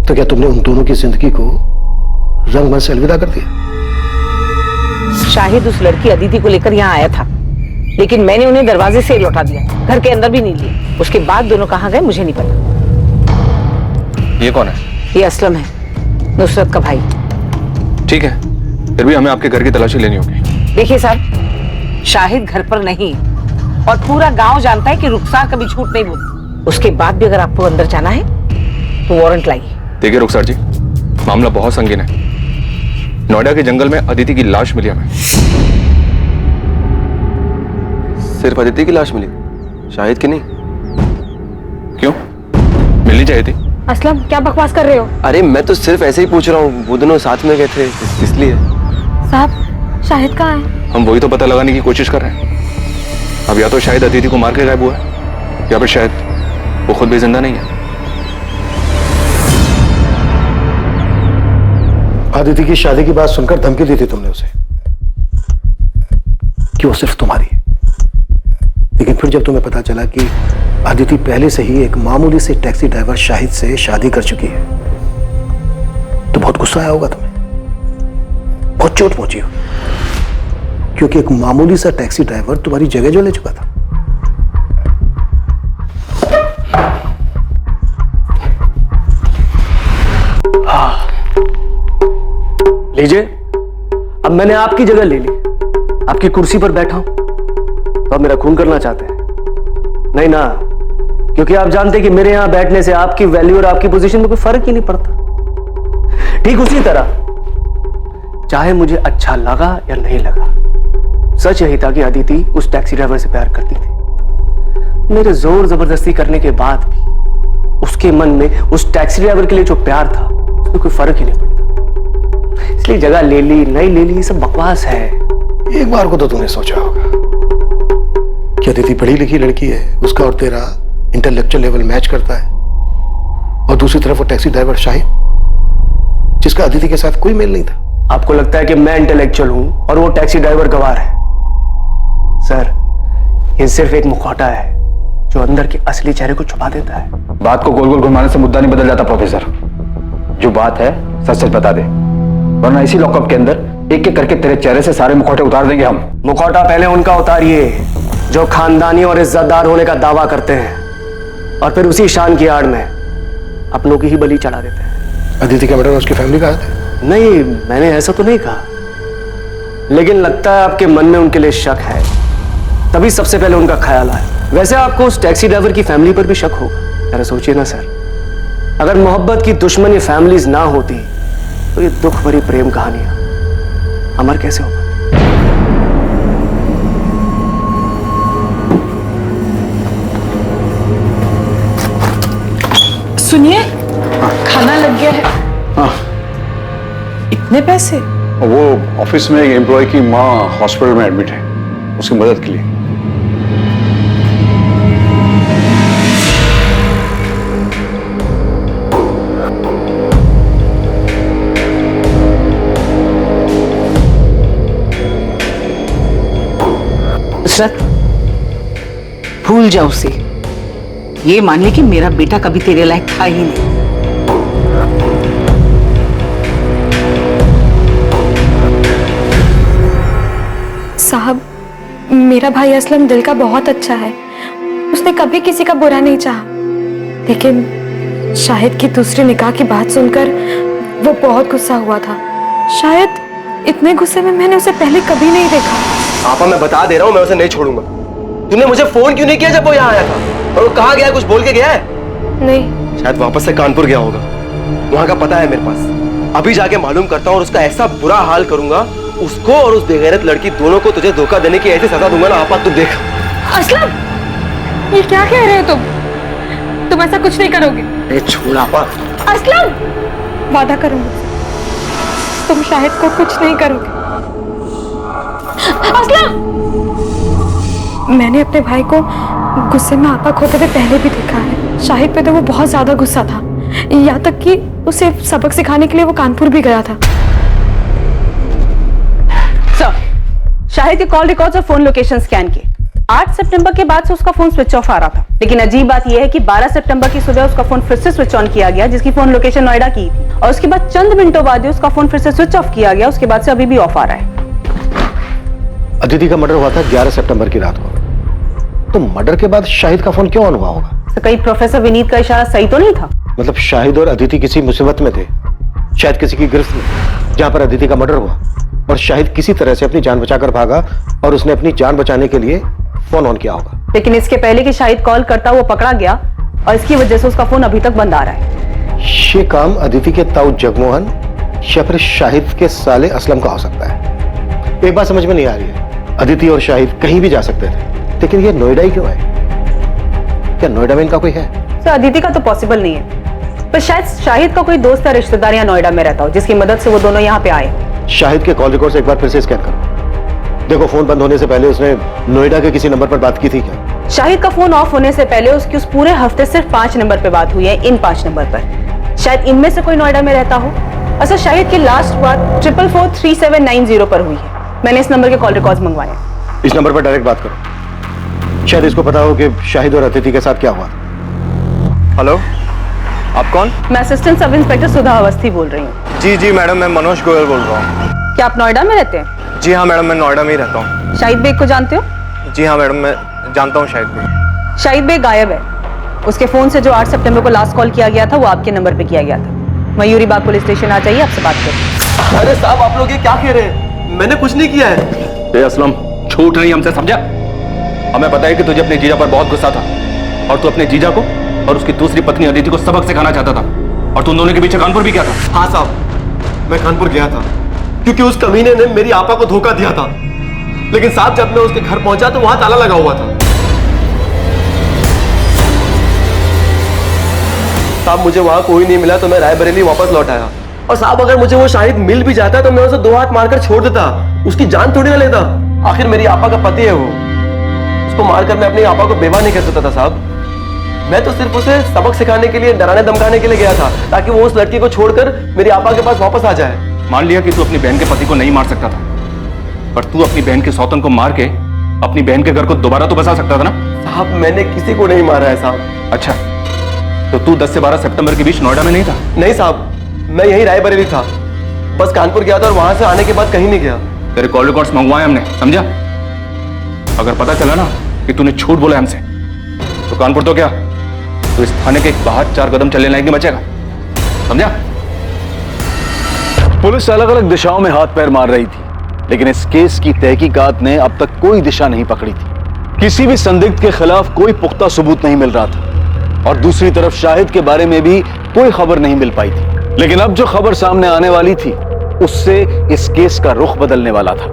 तो क्या तुमने उन दोनों की जिंदगी को रंगमंच से अलविदा कर दिया? शाहिद उस लड़की अदिति को लेकर यहाँ आया था, लेकिन मैंने उन्हें दरवाजे से लौटा दिया, घर के अंदर भी नहीं लिया। उसके बाद दोनों कहाँ गए मुझे नहीं पता। ये कौन है? ये असलम है, नुसरत का भाई। ठीक है, फिर भी हमें आपके घर की तलाशी लेनी होगी। देखिए साहब, शाहिद घर पर नहीं, और पूरा गांव जानता है कि रुखसार कभी झूठ नहीं बोलती। उसके बाद भी अगर आपको अंदर जाना है तो वारंट लाइए। देखिए रुखसार जी, मामला बहुत संगीन है। नोएडा के जंगल में अदिति की लाश मिली हमें। सिर्फ अदिति की लाश मिली, शाहिद की नहीं? क्यों, मिलनी चाहिए थी। असलम क्या बकवास कर रहे हो? अरे मैं तो सिर्फ ऐसे ही पूछ रहा हूँ, वो दोनों साथ में गए थे इसलिए। साहब शाहिद कहाँ है? हम वही तो पता लगाने की कोशिश कर रहे हैं। अब या तो शायद अदिति को मार के गायब हुआ है, या फिर शायद वो खुद भी जिंदा नहीं है। अदिति की शादी की बात सुनकर धमकी दी थी तुमने उसे कि वो सिर्फ तुम्हारी है, लेकिन फिर जब तुम्हें पता चला कि अदिति पहले से ही एक मामूली से टैक्सी ड्राइवर शाहिद से शादी कर चुकी है, तो बहुत गुस्सा आया होगा तुम्हें, बहुत चोट पहुंची हो, क्योंकि एक मामूली सा टैक्सी ड्राइवर तुम्हारी जगह जो ले चुका था। लीजिए, अब मैंने आपकी जगह ले ली, आपकी कुर्सी पर बैठा हूं, तो आप मेरा खून करना चाहते हैं? नहीं ना, क्योंकि आप जानते हैं कि मेरे यहां बैठने से आपकी वैल्यू और आपकी पोजीशन में कोई फर्क ही नहीं पड़ता। ठीक उसी तरह, चाहे मुझे अच्छा लगा या नहीं लगा, सच यही था कि अदिति उस टैक्सी ड्राइवर से प्यार करती थी। मेरे जोर जबरदस्ती करने के बाद भी उसके मन में उस टैक्सी ड्राइवर के लिए जो प्यार था उसमें कोई फर्क ही नहीं पड़ता। इसलिए जगह ले ली नहीं ले ली, ये सब बकवास है। एक बार को तो तुमने सोचा होगा कि अदिति पढ़ी लिखी लड़की है, उसका और तेरा इंटेलेक्चुअल लेवल मैच करता है, और दूसरी तरफ वो टैक्सी ड्राइवर शाहिद जिसका अदिति के साथ कोई मेल नहीं था। आपको लगता है कि मैं इंटेलेक्चुअल हूं और वो टैक्सी ड्राइवर गवार है? सर, ये सिर्फ एक मुखौटा है, जो अंदर के असली चेहरे को छुपा देता है। बात को गोल गोल घुमाने से मुद्दा नहीं बदल जाता प्रोफेसर। जो बात है सच सच बता दे, वरना इसी लॉकअप के अंदर एक एक करके तेरे चेहरे से सारे मुखौटे उतार देंगे हम। मुखौटा पहले उनका उतारिए जो खानदानी और इज्जतदार होने का दावा करते हैं, और फिर उसी शान की आड़ में अपनों की ही बलि चढ़ा देते हैं। अदिति का मर्डर उसकी फैमिली का है? नहीं, मैंने ऐसा तो नहीं कहा, लेकिन लगता है आपके मन में उनके लिए शक है, तभी सबसे पहले उनका ख्याल आया। वैसे आपको उस टैक्सी ड्राइवर की फैमिली पर भी शक होगा। जरा सोचिए ना सर, अगर मोहब्बत की दुश्मनी फैमिलीज ना होती तो ये दुख भरी प्रेम कहानियां अमर कैसे हो पाती? सुनिए, खाना लग गया है। हाँ। इतने पैसे? वो ऑफिस में एक एम्प्लॉय की माँ हॉस्पिटल में एडमिट है, उसकी मदद के लिए। नुसरत, भूल जाओ उसे। ये मान ले कि मेरा बेटा कभी तेरे लायक था ही नहीं। साहब, मेरा भाई असलम दिल का बहुत अच्छा है, उसने कभी किसी का बुरा नहीं चाहा, लेकिन शाहिद की दूसरी निकाह की बात सुनकर वो बहुत गुस्सा हुआ था। शायद इतने गुस्से में मैंने उसे पहले कभी नहीं देखा। पापा, मैं बता दे रहा हूँ, मैं उसे नहीं छोड़ूंगा। तूने मुझे फोन क्यों नहीं किया जब वो यहाँ आया था? और वो कहाँ गया, कुछ बोल के गया है? नहीं। शायद वापस से कानपुर गया होगा, वहां का पता है मेरे पास। अभी जाके मालूम करता हूँ और उसका ऐसा बुरा हाल करूंगा, उसको और उस बेगैरत लड़की दोनों को तुझे धोखा देने की ऐसी सजा दूंगा ना आपा, तू देख। असलम, ये क्या कह रहे हो तुम ऐसा कुछ नहीं करोगे। अरे छोड़ आपा। असलम, वादा करूंगी तुम शाहिद को कुछ नहीं करोगे। असलम, मैंने अपने भाई को गुस्से में आपा खोते हुए पहले भी देखा है। शाहिद पे तो वो बहुत ज्यादा गुस्सा था, यहाँ तक कि उसे सबक सिखाने के लिए वो कानपुर भी गया था। सर, शाहिद के कॉल रिकॉर्ड्स और फोन लोकेशन स्कैन किए। 8 सितंबर के बाद से उसका फोन स्विच ऑफ आ रहा था, लेकिन अजीब बात यह है कि 12 सितंबर की सुबह उसका फोन फिर से स्विच ऑन किया गया, जिसकी फोन लोकेशन नोएडा की थी, और उसके बाद चंद मिनटों बाद ही उसका फोन फिर से स्विच ऑफ किया गया। उसके बाद से अभी भी ऑफ आ रहा है। अदिति का मर्डर हुआ था 11 सितंबर की रात को, तो मर्डर के बाद शाहिद का फोन क्यों ऑन हुआ होगा? तो कहीं प्रोफेसर विनीत का इशारा सही तो नहीं था? मतलब शाहिद और अदिति किसी मुसीबत में थे, शायद किसी की गिरफ्त में, जहां पर अदिति का मर्डर हुआ, और शाहिद किसी तरह से अपनी जान बचाकर भागा और उसने अपनी जान बचाने के लिए फोन ऑन किया होगा। लेकिन इसके पहले कि शाहिद कॉल करता हुआ पकड़ा गया, और इसकी वजह से उसका फोन अभी तक बंद आ रहा है। ये काम अदिति के ताऊ जगमोहन या फिर शाहिद के साले असलम का हो सकता है। एक बात समझ में नहीं आ रही है, अदिति और शाहिद कहीं भी जा सकते थे, लेकिन ये नोएडा ही क्यों है? क्या नोएडा में इनका कोई है? सर, अदिति का तो पॉसिबल नहीं है, पर शायद शाहिद का कोई दोस्त या रिश्तेदार यहाँ नोएडा में रहता हो, जिसकी मदद से वो दोनों यहाँ पे आए। शाहिद के कॉल रिकॉर्ड्स एक बार फिर से स्कैन करो, देखो फोन बंद होने से पहले उसने नोएडा के किसी नंबर पर बात की थी क्या? शाहिद का फोन ऑफ होने से पहले उसकी उस पूरे हफ्ते सिर्फ 5 नंबर पे बात हुई है, इन 5 नंबर पर। शायद इनमें से कोई नोएडा में रहता हो। अच्छा, शाहिद की लास्ट बात 444790 पर हुई है। मैंने इस नंबर के कॉल रिकॉर्ड्स मंगवाए। इस नंबर पर डायरेक्ट बात करो, शायद इसको पता हो कि शाहिद और अदिति के साथ क्या हुआ। हेलो, आप कौन? मैं असिस्टेंट सब इंस्पेक्टर सुधा अवस्थी बोल रही हूँ। जी मैडम, मैं मनोज गोयल बोल रहा हूँ। क्या आप नोएडा में रहते हैं? जी हाँ मैडम, मैं नोएडा में ही रहता हूँ। शाहिद बेग को जानते हो? जी हाँ मैडम, मैं जानता हूँ शाहिद बेग। शाहिद बेग गायब है। उसके फोन से जो 8 सितंबर को लास्ट कॉल किया गया था, वो आपके नंबर पे किया गया था। मयूरी बाग पुलिस स्टेशन आ जाइए, आपसे बात करें। अरे साहब, आप लोग ये क्या कह रहे हैं? मैंने कुछ नहीं किया है। असलम, छूट नहीं हमसे, समझा? हमें पता है कि तुझे अपने जीजा पर बहुत गुस्सा था, और तू अपने जीजा को और उसकी दूसरी पत्नी अदिति को सबक सिखाना चाहता था, और तुम दोनों के पीछे कानपुर भी गया था। हाँ साहब, मैं कानपुर गया था क्योंकि उस कमीने ने मेरी आपा को धोखा दिया था, लेकिन साहब जब मैं उसके घर पहुंचा तो वहां ताला लगा हुआ था। साहब, मुझे वहां कोई नहीं मिला तो मैं रायबरेली वापस लौट आया। और साहब, अगर मुझे वो शाहिद मिल भी जाता तो मैं उसे 2 हाथ मारकर छोड़ देता, उसकी जान थोड़ी ना लेता। आखिर मेरी आपा का पति है वो, उसको मारकर मैं अपनी आपा को बेवा नहीं कर सकता था साहब। मैं तो सिर्फ उसे सबक सिखाने के लिए, डराने धमकाने के लिए गया था, ताकि वो उस लड़की को छोड़कर मेरी आपा के पास वापस आ जाए। मान लिया कि तू अपनी बहन के पति को नहीं मार सकता था, पर तू अपनी बहन के सौतन को मार के अपनी बहन के घर को दोबारा तो बसा सकता था ना। साहब मैंने किसी को नहीं मारा है साहब। अच्छा, तो तू 10 से 12 सितंबर के बीच नोएडा में नहीं था? नहीं साहब, मैं यही रायबरेली था, बस कानपुर गया था और वहां से आने के बाद कहीं नहीं गया। तेरे कॉल रिकॉर्ड्स मंगवाए हमने, समझा? अगर पता चला ना कि तूने झूठ बोला हमसे तो कानपुर तो क्या, तो इस थाने के बाहर 4 कदम चलने लायक नहीं बचेगा, समझा? पुलिस अलग अलग दिशाओं में हाथ पैर मार रही थी, लेकिन इस केस की तहकीकात ने अब तक कोई दिशा नहीं पकड़ी थी। किसी भी संदिग्ध के खिलाफ कोई पुख्ता सबूत नहीं मिल रहा था और दूसरी तरफ शाहिद के बारे में भी कोई खबर नहीं मिल पाई थी। लेकिन अब जो खबर सामने आने वाली थी उससे इस केस का रुख बदलने वाला था।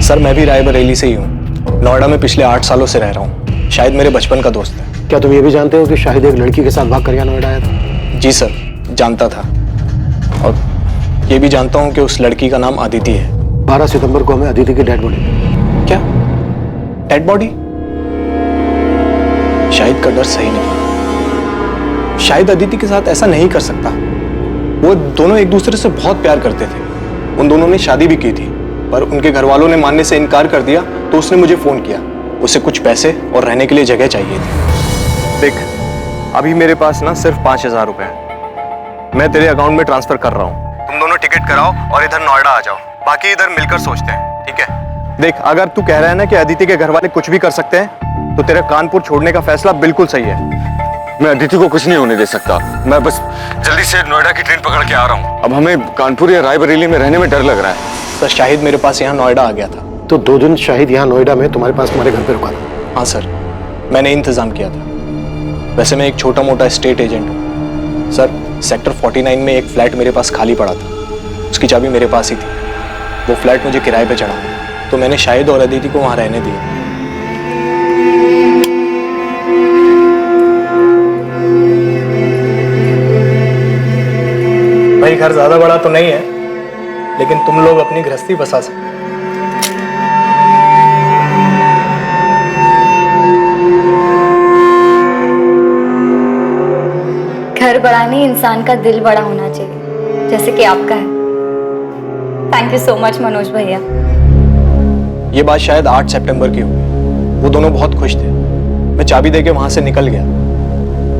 सर मैं भी रायबरेली से ही हूँ, नोएडा में पिछले 8 सालों से रह रहा हूँ। शाहिद मेरे बचपन का दोस्त है। क्या तुम ये भी जानते हो कि शाहिद एक लड़की के साथ भाग कर यहाँ नोएडा आया था? जी सर, जानता था, और ये भी जानता हूँ कि उस लड़की का नाम अदिति है। 12 सितंबर को हमें अदिति की डेड बॉडी। क्या डेड बॉडी? शाहिद का डर सही नहीं। शाहिद अदिति के साथ ऐसा नहीं कर सकता। वो दोनों एक दूसरे से बहुत प्यार करते थे। उन दोनों ने शादी भी की थी, पर उनके घर वालों ने मानने से इनकार कर दिया, तो उसने मुझे फोन किया। उसे कुछ पैसे और रहने के लिए जगह चाहिए थी। देख, अभी मेरे पास ना सिर्फ 5000 रुपए हैं। मैं तेरे अकाउंट में ट्रांसफर कर रहा हूँ। तुम दोनों टिकट कराओ और इधर नोएडा आ जाओ। बाकी इधर मिलकर सोचते हैं, ठीक है? देख, अगर तू कह रहा है ना कि अदिति के घर वाले कुछ भी कर सकते हैं, तो तेरा कानपुर छोड़ने का फैसला बिल्कुल सही है। मैं अदिति को कुछ नहीं होने दे सकता। मैं बस जल्दी से नोएडा की ट्रेन पकड़ के आ रहा हूँ। अब हमें कानपुर या रायबरेली में रहने में डर लग रहा है। सर, शाहिद मेरे पास यहाँ नोएडा आ गया था। तो 2 दिन शाहिद यहाँ नोएडा में तुम्हारे पास तुम्हारे घर पे रुका था? हाँ सर, मैंने इंतजाम किया था। वैसे मैं एक छोटा मोटा स्टेट एजेंट हूँ सर। सेक्टर 49 में एक फ्लैट मेरे पास खाली पड़ा था, उसकी चाबी मेरे पास ही थी। वो फ्लैट मुझे किराए पे चढ़ा, तो मैंने शाहिद और अदिति को वहाँ रहने दिया। भाई घर ज्यादा बड़ा तो नहीं है, लेकिन तुम लोग अपनी गृहस्थी बसा सकते। घर बड़ा नहीं, इंसान का दिल बड़ा होना चाहिए, जैसे कि आपका है। Thank you so much Manoj भैया। ये बात शायद 8 सितंबर की हुई। वो दोनों बहुत खुश थे। मैं चाबी देके वहां से निकल गया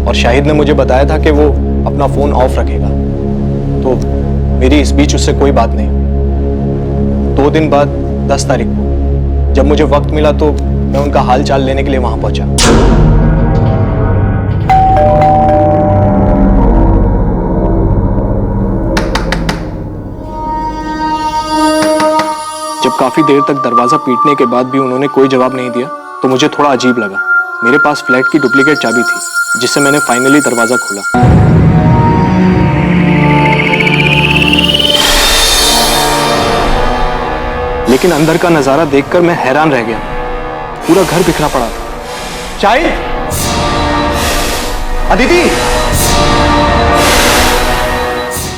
और शाहिद ने मुझे बताया था कि वो अपना फोन ऑफ रखेगा, तो मेरी इस बीच उससे कोई बात नहीं हुई। 2 दिन बाद 10 तारीख को जब मुझे वक्त मिला तो मैं उनका हाल चाल लेने के लिए वहां पहुंचा। जब काफी देर तक दरवाजा पीटने के बाद भी उन्होंने कोई जवाब नहीं दिया, तो मुझे थोड़ा अजीब लगा। मेरे पास फ्लैट की डुप्लीकेट चाबी थी, जिससे मैंने फाइनली दरवाजा खोला। लेकिन अंदर का नजारा देखकर मैं हैरान रह गया। पूरा घर बिखरा पड़ा था। शाहिद, अदिति!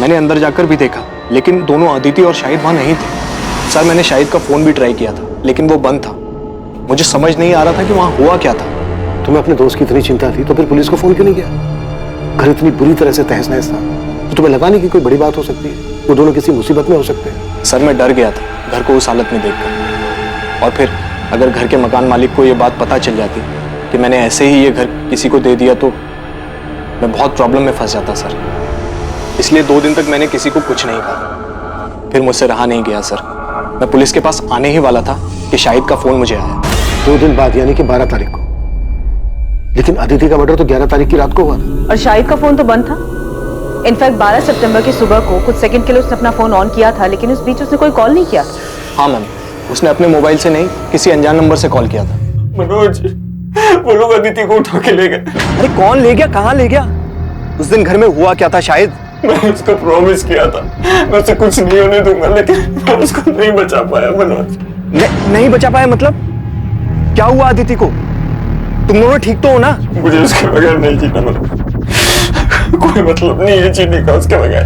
मैंने अंदर जाकर भी देखा, लेकिन दोनों अदिति और शाहिद वहां नहीं थे। सर, मैंने शाहिद का फोन भी ट्राई किया था, लेकिन वो बंद था। मुझे समझ नहीं आ रहा था कि वहां हुआ क्या था। तुम्हें अपने दोस्त की इतनी चिंता थी तो फिर पुलिस को फोन क्यों नहीं किया? घर इतनी बुरी तरह से तहस नहस था, तो तुम्हें लगा नहीं कि कोई बड़ी बात हो सकती है? वो दोनों किसी मुसीबत में हो सकते हैं। सर, मैं डर गया था घर को उस हालत में देखकर। और फिर अगर घर के मकान मालिक को ये बात पता चल जाती कि मैंने ऐसे ही ये घर किसी को दे दिया, तो मैं बहुत प्रॉब्लम में फंस जाता सर। इसलिए 2 दिन तक मैंने किसी को कुछ नहीं कहा। फिर मुझसे रहा नहीं गया सर। मैं पुलिस के पास आने ही वाला था कि शाहिद का फोन मुझे आया। 2 दिन बाद, यानी कि 12 तारीख को। लेकिन अदिति का मर्डर तो 11 तारीख की रात को हुआ था। और शाहिद का फोन तो बंद था। इनफैक्ट 12 सितंबर की सुबह को कुछ सेकंड के लिए उसने अपना फोन ऑन किया था, लेकिन उस बीच उसने कोई कॉल नहीं किया। हाँ मैम, उसने अपने मोबाइल से नहीं, किसी अनजान नंबर से कॉल किया था। मनोज, वो लोग अदिति को उठा के ले गए। अरे कौन ले गया, कहाँ ले गया? उस दिन घर में हुआ क्या था शाहिद? मैंने उसको प्रॉमिस किया था मैं उसे कुछ नहीं होने दूंगा, लेकिन मैं उसको नहीं बचा पाया मनोज। नहीं बचा पाया मतलब? क्या हुआ अदिति को? तुम दोनों ठीक तो हो ना? मुझे उसके बगैर नहीं जीना मनोज। कोई मतलब नहीं है जीने का उसके बगैर।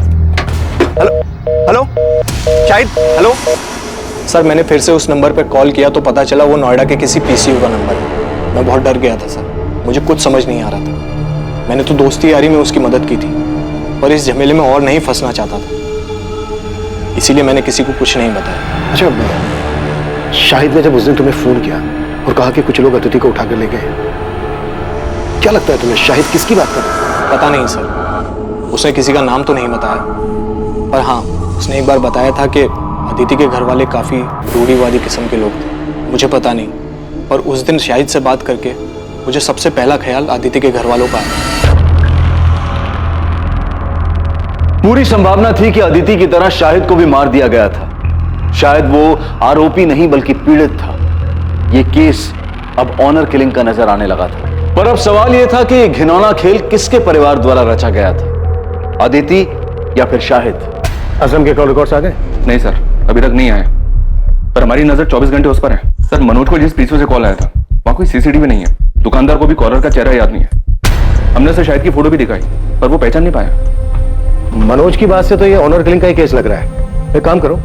Hello Shahid, hello. सर, मैंने फिर से उस नंबर पे कॉल किया तो पता चला वो नोएडा के किसी पीसीयू का नंबर है। मैं बहुत डर गया था सर, मुझे कुछ समझ नहीं आ रहा था। मैंने तो दोस्ती यारी में उसकी मदद की थी, पर इस झमेले में और नहीं फंसना चाहता था। इसीलिए मैंने किसी को कुछ नहीं बताया। अच्छा, शाहिद ने जब उस दिन तुम्हें फोन किया और कहा कि कुछ लोग अदिति को उठाकर ले गए, क्या लगता है तुम्हें शाहिद किसकी बात कर रहा है? पता नहीं सर, उसने किसी का नाम तो नहीं बताया, पर हाँ उसने एक बार बताया था कि अदिति के घर वाले काफी रूढ़िवादी किस्म के लोग थे। मुझे पता नहीं, और उस दिन शाहिद से बात करके मुझे सबसे पहला ख्याल अदिति के घर वालों का आया। पूरी संभावना थी कि अदिति की तरह शाहिद को भी मार दिया गया था। शायद वो आरोपी नहीं बल्कि पीड़ित था। ये केस अब ऑनर किलिंग का नजर आने लगा था। पर अब सवाल यह था कि ये घिनौना खेल किसके परिवार द्वारा रचा गया था, अदिति या फिर शाहिद? असम के कॉल रिकॉर्ड्स आ गए? नहीं सर, अभी तक नहीं आए, पर हमारी नजर 24 घंटे उस पर है। सर, मनोज को जिस पीछे से कॉल आया था वहां कोई सीसीटीवी नहीं है। दुकानदार को भी कॉलर का चेहरा याद नहीं है। हमने उसे शाहिद की फोटो भी दिखाई, पर वो पहचान नहीं पाया। मनोज की बात से तो ये ऑनर किलिंग का ही केस लग रहा है। एक काम करो,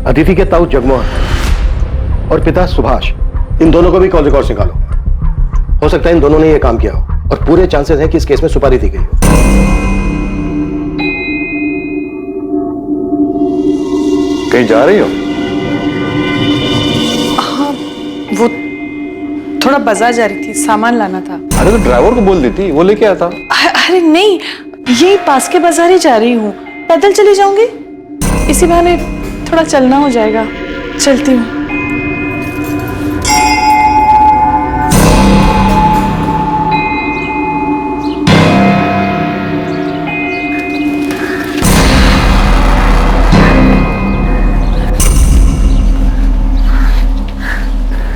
अदिति के ताऊ जगमोहन और पिता सुभाष, इन दोनों को भी कॉल रिकॉर्ड्स निकालो। हो सकता है इन दोनों ने ये काम किया हो और पूरे चांसेस हैं कि इस केस में सुपारी दी गई हो। कहीं जा रही हो? हाँ, वो थोड़ा बाजार जा रही थी, सामान लाना था। अरे तो ड्राइवर को बोल देती, वो लेके आता। अरे नहीं, यही पास के बाजार ही जा रही हूँ, पैदल चली जाऊंगी, इसी बहाने थोड़ा चलना हो जाएगा। चलती हूँ।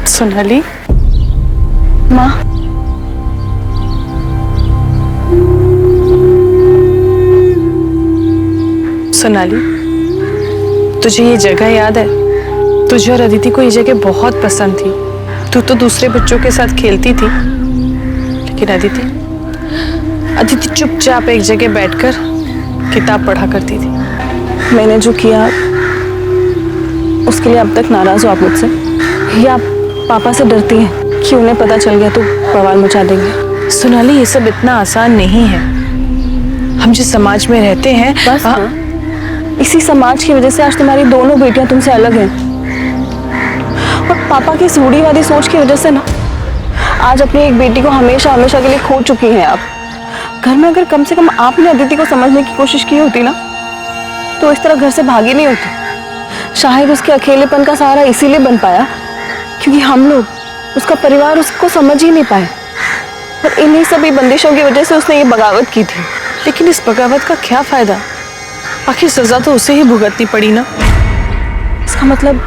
सोनाली, माँ, सोनाली, तुझे ये जगह याद है? तुझे और अदिति को ये जगह बहुत पसंद थी। तू तो दूसरे बच्चों के साथ खेलती थी, लेकिन अदिति चुपचाप एक जगह बैठकर किताब पढ़ा करती थी। मैंने जो किया उसके लिए अब तक नाराज हो आप मुझसे, या आप पापा से डरती हैं कि उन्हें पता चल गया तो बवाल मचा देंगे? सोनाली, ये सब इतना आसान नहीं है। हम जिस समाज में रहते हैं, बस इसी समाज की वजह से आज तुम्हारी दोनों बेटियां तुमसे अलग हैं, और पापा की इस रूढ़िवादी सोच की वजह से ना आज अपनी एक बेटी को हमेशा हमेशा के लिए खो चुकी हैं आप। घर में अगर कम से कम आपने अदिति को समझने की कोशिश की होती ना, तो इस तरह घर से भागी नहीं होती। शायद उसके अकेलेपन का सहारा इसीलिए बन पाया क्योंकि हम लोग, उसका परिवार उसको समझ ही नहीं पाए, और इन्हीं सभी बंदिशों की वजह से उसने ये बगावत की थी। लेकिन इस बगावत का क्या फायदा? आखिर सजा तो उसे ही भुगतनी पड़ी ना। इसका मतलब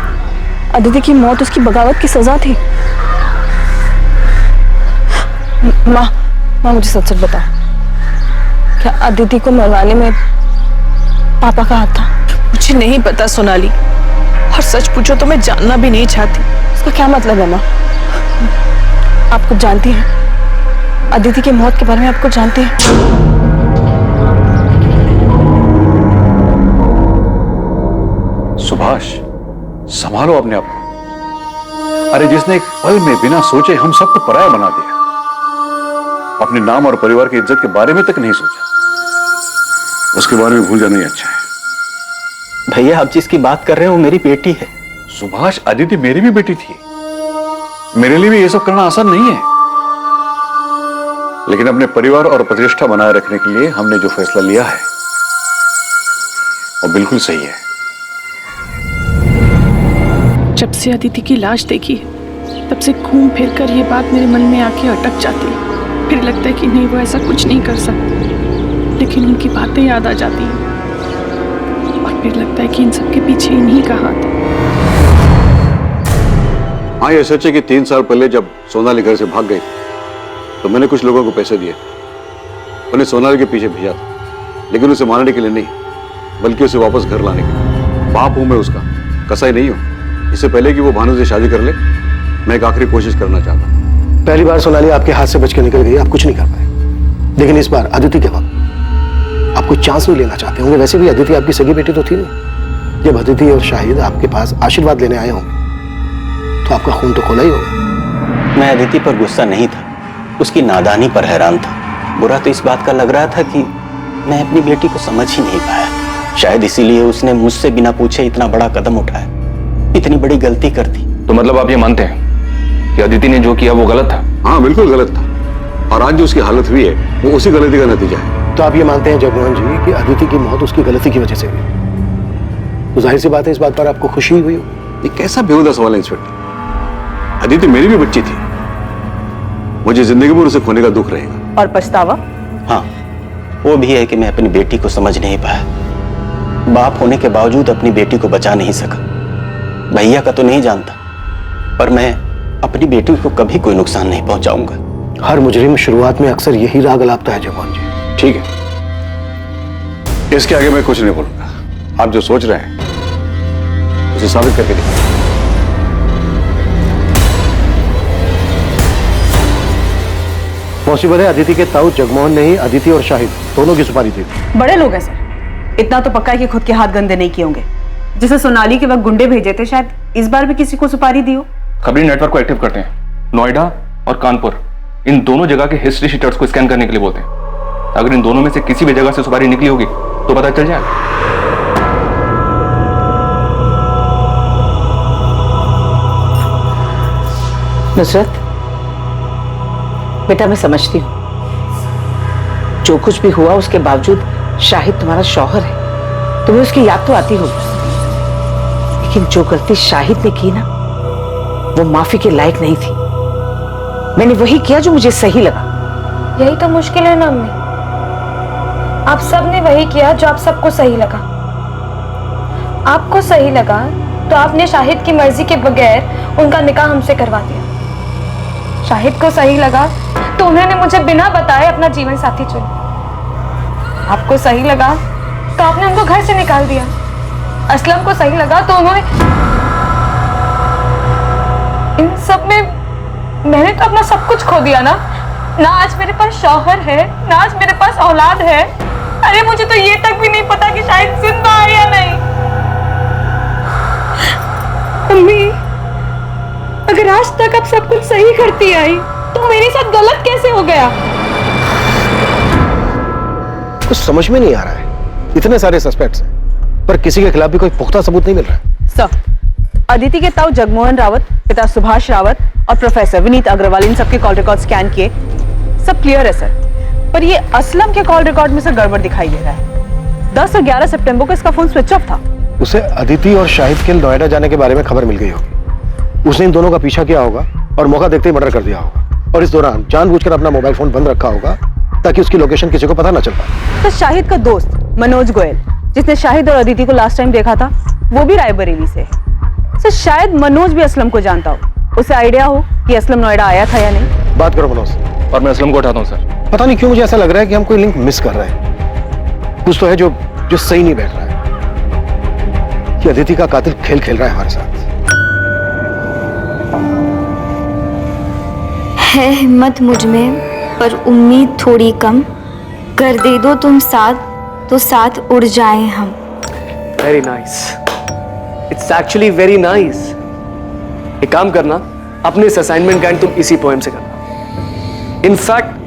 अदिति की मौत उसकी बगावत की सजा थी? माँ, मुझे सच सच बताओ, क्या अदिति को मरवाने में पापा का हाथ था? मुझे नहीं पता सोनाली, और सच पूछो तो मैं जानना भी नहीं चाहती। इसका क्या मतलब है माँ? आप कुछ जानती हैं? अदिति की मौत के बारे में आप कुछ जानती हैं? सुभाष, संभालो अपने आप को। अरे जिसने एक पल में बिना सोचे हम सबको पराया बना दिया, अपने नाम और परिवार की इज्जत के बारे में तक नहीं सोचा, उसके बारे में भूल जाना ही अच्छा है। भैया, आप जिसकी बात कर रहे हो मेरी बेटी है। सुभाष, अदिति मेरी भी बेटी थी। मेरे लिए भी ये सब करना आसान नहीं है, लेकिन अपने परिवार और प्रतिष्ठा बनाए रखने के लिए हमने जो फैसला लिया है वो बिल्कुल सही है। जब से अदिति की लाश देखी है, तब से घूम फिर कर ये बात मेरे मन में आके अटक जाती है। फिर लगता है कि नहीं, वो ऐसा कुछ नहीं कर सकते, लेकिन उनकी बातें याद आ जाती हैं, और फिर लगता है कि इन सब के पीछे इन्हीं का हाथ है। हाँ, ये सच है कि 3 साल पहले जब सोनाली घर से भाग गई तो मैंने कुछ लोगों को पैसे दिए, उन्हें सोनाली के पीछे भेजा था, लेकिन उसे मारने के लिए नहीं, बल्कि उसे वापस घर लाने के लिए। बाप हूं मैं उसका, कसाई नहीं हूं। इससे पहले कि वो भानु से शादी कर ले, मैं एक आखिरी कोशिश करना चाहता हूं। पहली बार सोनाली आपके हाथ से बच के निकल गई, आप कुछ नहीं कर पाए, लेकिन इस बार अदिति के वक्त आप कोई चांस नहीं लेना चाहते होंगे। वैसे भी अदिति आपकी सगी बेटी तो थी नहीं। जब अदिति और शाहिद आपके पास आशीर्वाद लेने आए होंगे तो आपका खून तो खोला ही होगा। मैं अदिति पर गुस्सा नहीं था, उसकी नादानी पर हैरान था। बुरा तो इस बात का लग रहा था कि मैं अपनी बेटी को समझ ही नहीं पाया। शायद इसीलिए उसने मुझसे बिना पूछे इतना बड़ा कदम उठाया, इतनी बड़ी गलती कर दी। तो मतलब आप ये मानते हैं कि अदिति ने जो किया वो गलत था? हाँ बिल्कुल गलत था, और आज जो उसकी हालत हुई है वो उसी गलती का नतीजा है। तो आप ये मानते हैं जगमोहन जी कि अदिति की मौत उसकी गलती की वजह से हुई? तो जाहिर सी बात है इस बात पर आपको खुशी हुई होगी। ये कैसा बेहुदा सवाल है इंस्पेक्टर? अदिति मेरी भी बच्ची थी, मुझे जिंदगी भर उसे खोने का दुख रहेगा। और पछतावा? हाँ, वो भी है कि मैं अपनी बेटी को समझ नहीं पाया, बाप होने के बावजूद अपनी बेटी को बचा नहीं सका। भैया का तो नहीं जानता, पर मैं अपनी बेटी को कभी कोई नुकसान नहीं पहुंचाऊंगा। हर मुजरिम शुरुआत में अक्सर यही राग अलापता है जगमोहन जी। ठीक है, इसके आगे मैं कुछ नहीं बोलूंगा। आप जो सोच रहे हैं उसे साबित करके देखिए। पॉसिबल है अदिति के ताऊ जगमोहन ने ही अदिति और शाहिद दोनों की सुपारी दी। बड़े लोग हैं सर, इतना तो पक्का है कि खुद के हाथ गंदे नहीं किए होंगे। जिसे सोनाली के वक्त गुंडे भेजे थे, शायद इस बार भी किसी को सुपारी दी हो। खबरी नेटवर्क को एक्टिव करते हैं, नोएडा और कानपुर, इन दोनों जगह के हिस्ट्री शीटर्स को स्कैन करने के लिए बोलते हैं। अगर इन दोनों में से किसी भी जगह से सुपारी निकली होगी तो पता चल जाएगा। नुसरत, बेटा मैं समझती हूँ जो कुछ भी हुआ उसके बावजूद शाहिद तुम्हारा शौहर है, तुम्हें उसकी याद तो आती होगी, लेकिन जो गलती शाहिद ने की ना वो माफी के लायक नहीं थी। मैंने वही किया जो मुझे सही लगा। यही तो मुश्किल है ना अम्मी, आप सब ने वही किया जो आप सबको सही लगा। आपको सही लगा तो आपने शाहिद की मर्जी के बगैर उनका निकाह हमसे करवा दिया। शाहिद को सही लगा तो उन्होंने मुझे बिना बताए अपना जीवन साथी चुना। आपको सही लगा तो आपने उनको घर से निकाल दिया। असलम को सही लगा तो उन्होंने, इन सब में मैंने तो अपना सब कुछ खो दिया ना। ना आज मेरे पास शौहर है, ना आज मेरे पास औलाद है। अरे मुझे तो ये तक भी नहीं पता कि शाहिद जिंदा है या नहीं। अम्मी, अगर आज तक आप सब कुछ सही करती आई तो मेरे साथ गलत कैसे हो गया? कुछ समझ में नहीं आ रहा है, इतने सारे सस्पेक्ट्स हैं पर किसी के खिलाफ भी कोई पुख्ता सबूत नहीं मिल रहा है। सर, अदिति के ताऊ जगमोहन रावत, पिता सुभाष रावत और प्रोफेसर विनीत अग्रवाल, इन सबके कॉल रिकॉर्ड स्कैन किए, सब क्लियर है सर। पर ये असलम के कॉल रिकॉर्ड में से गड़बड़ दिखाई दे रहा है। 10 और 11 सितंबर को इसका फोन स्विच ऑफ था। उसे अदिति और शाहिद के नोएडा जाने के बारे में खबर मिल गई होगी। उसने इन दोनों का पीछा किया होगा और मौका देखते ही मर्डर कर दिया होगा, और इस दौरान जानबूझकर अपना मोबाइल फोन बंद रखा होगा ताकि उसकी लोकेशन किसी को पता न चल पाए। तो शाहिद का दोस्त मनोज गोयल, जिसने शाहिद और अदिति को लास्ट टाइम देखा था, वो भी रायबरेली से है। सर शायद मनोज भी असलम को जानता हो, उसे आइडिया हो कि असलम नोएडा आया था या नहीं। बात करो मनोज। और मैं असलम को उठाता हूँ सर। पता नहीं क्यों मुझे ऐसा लग रहा है कि हम कोई लिंक मिस कर रहे हैं। कुछ तो है जो सही नहीं बैठ रहा है कि अदिति का कातिल खेल खेल रहा है हमारे साथ। है हिम्मत मुझ में पर उम्मीद थोड़ी कम, कर दे दो तुम साथ तो साथ उड़ जाएं हम। Very nice, it's actually very nice. एक काम करना, अपने इस असाइनमेंट का एंड तुम इसी पोएम से करना। इनफैक्ट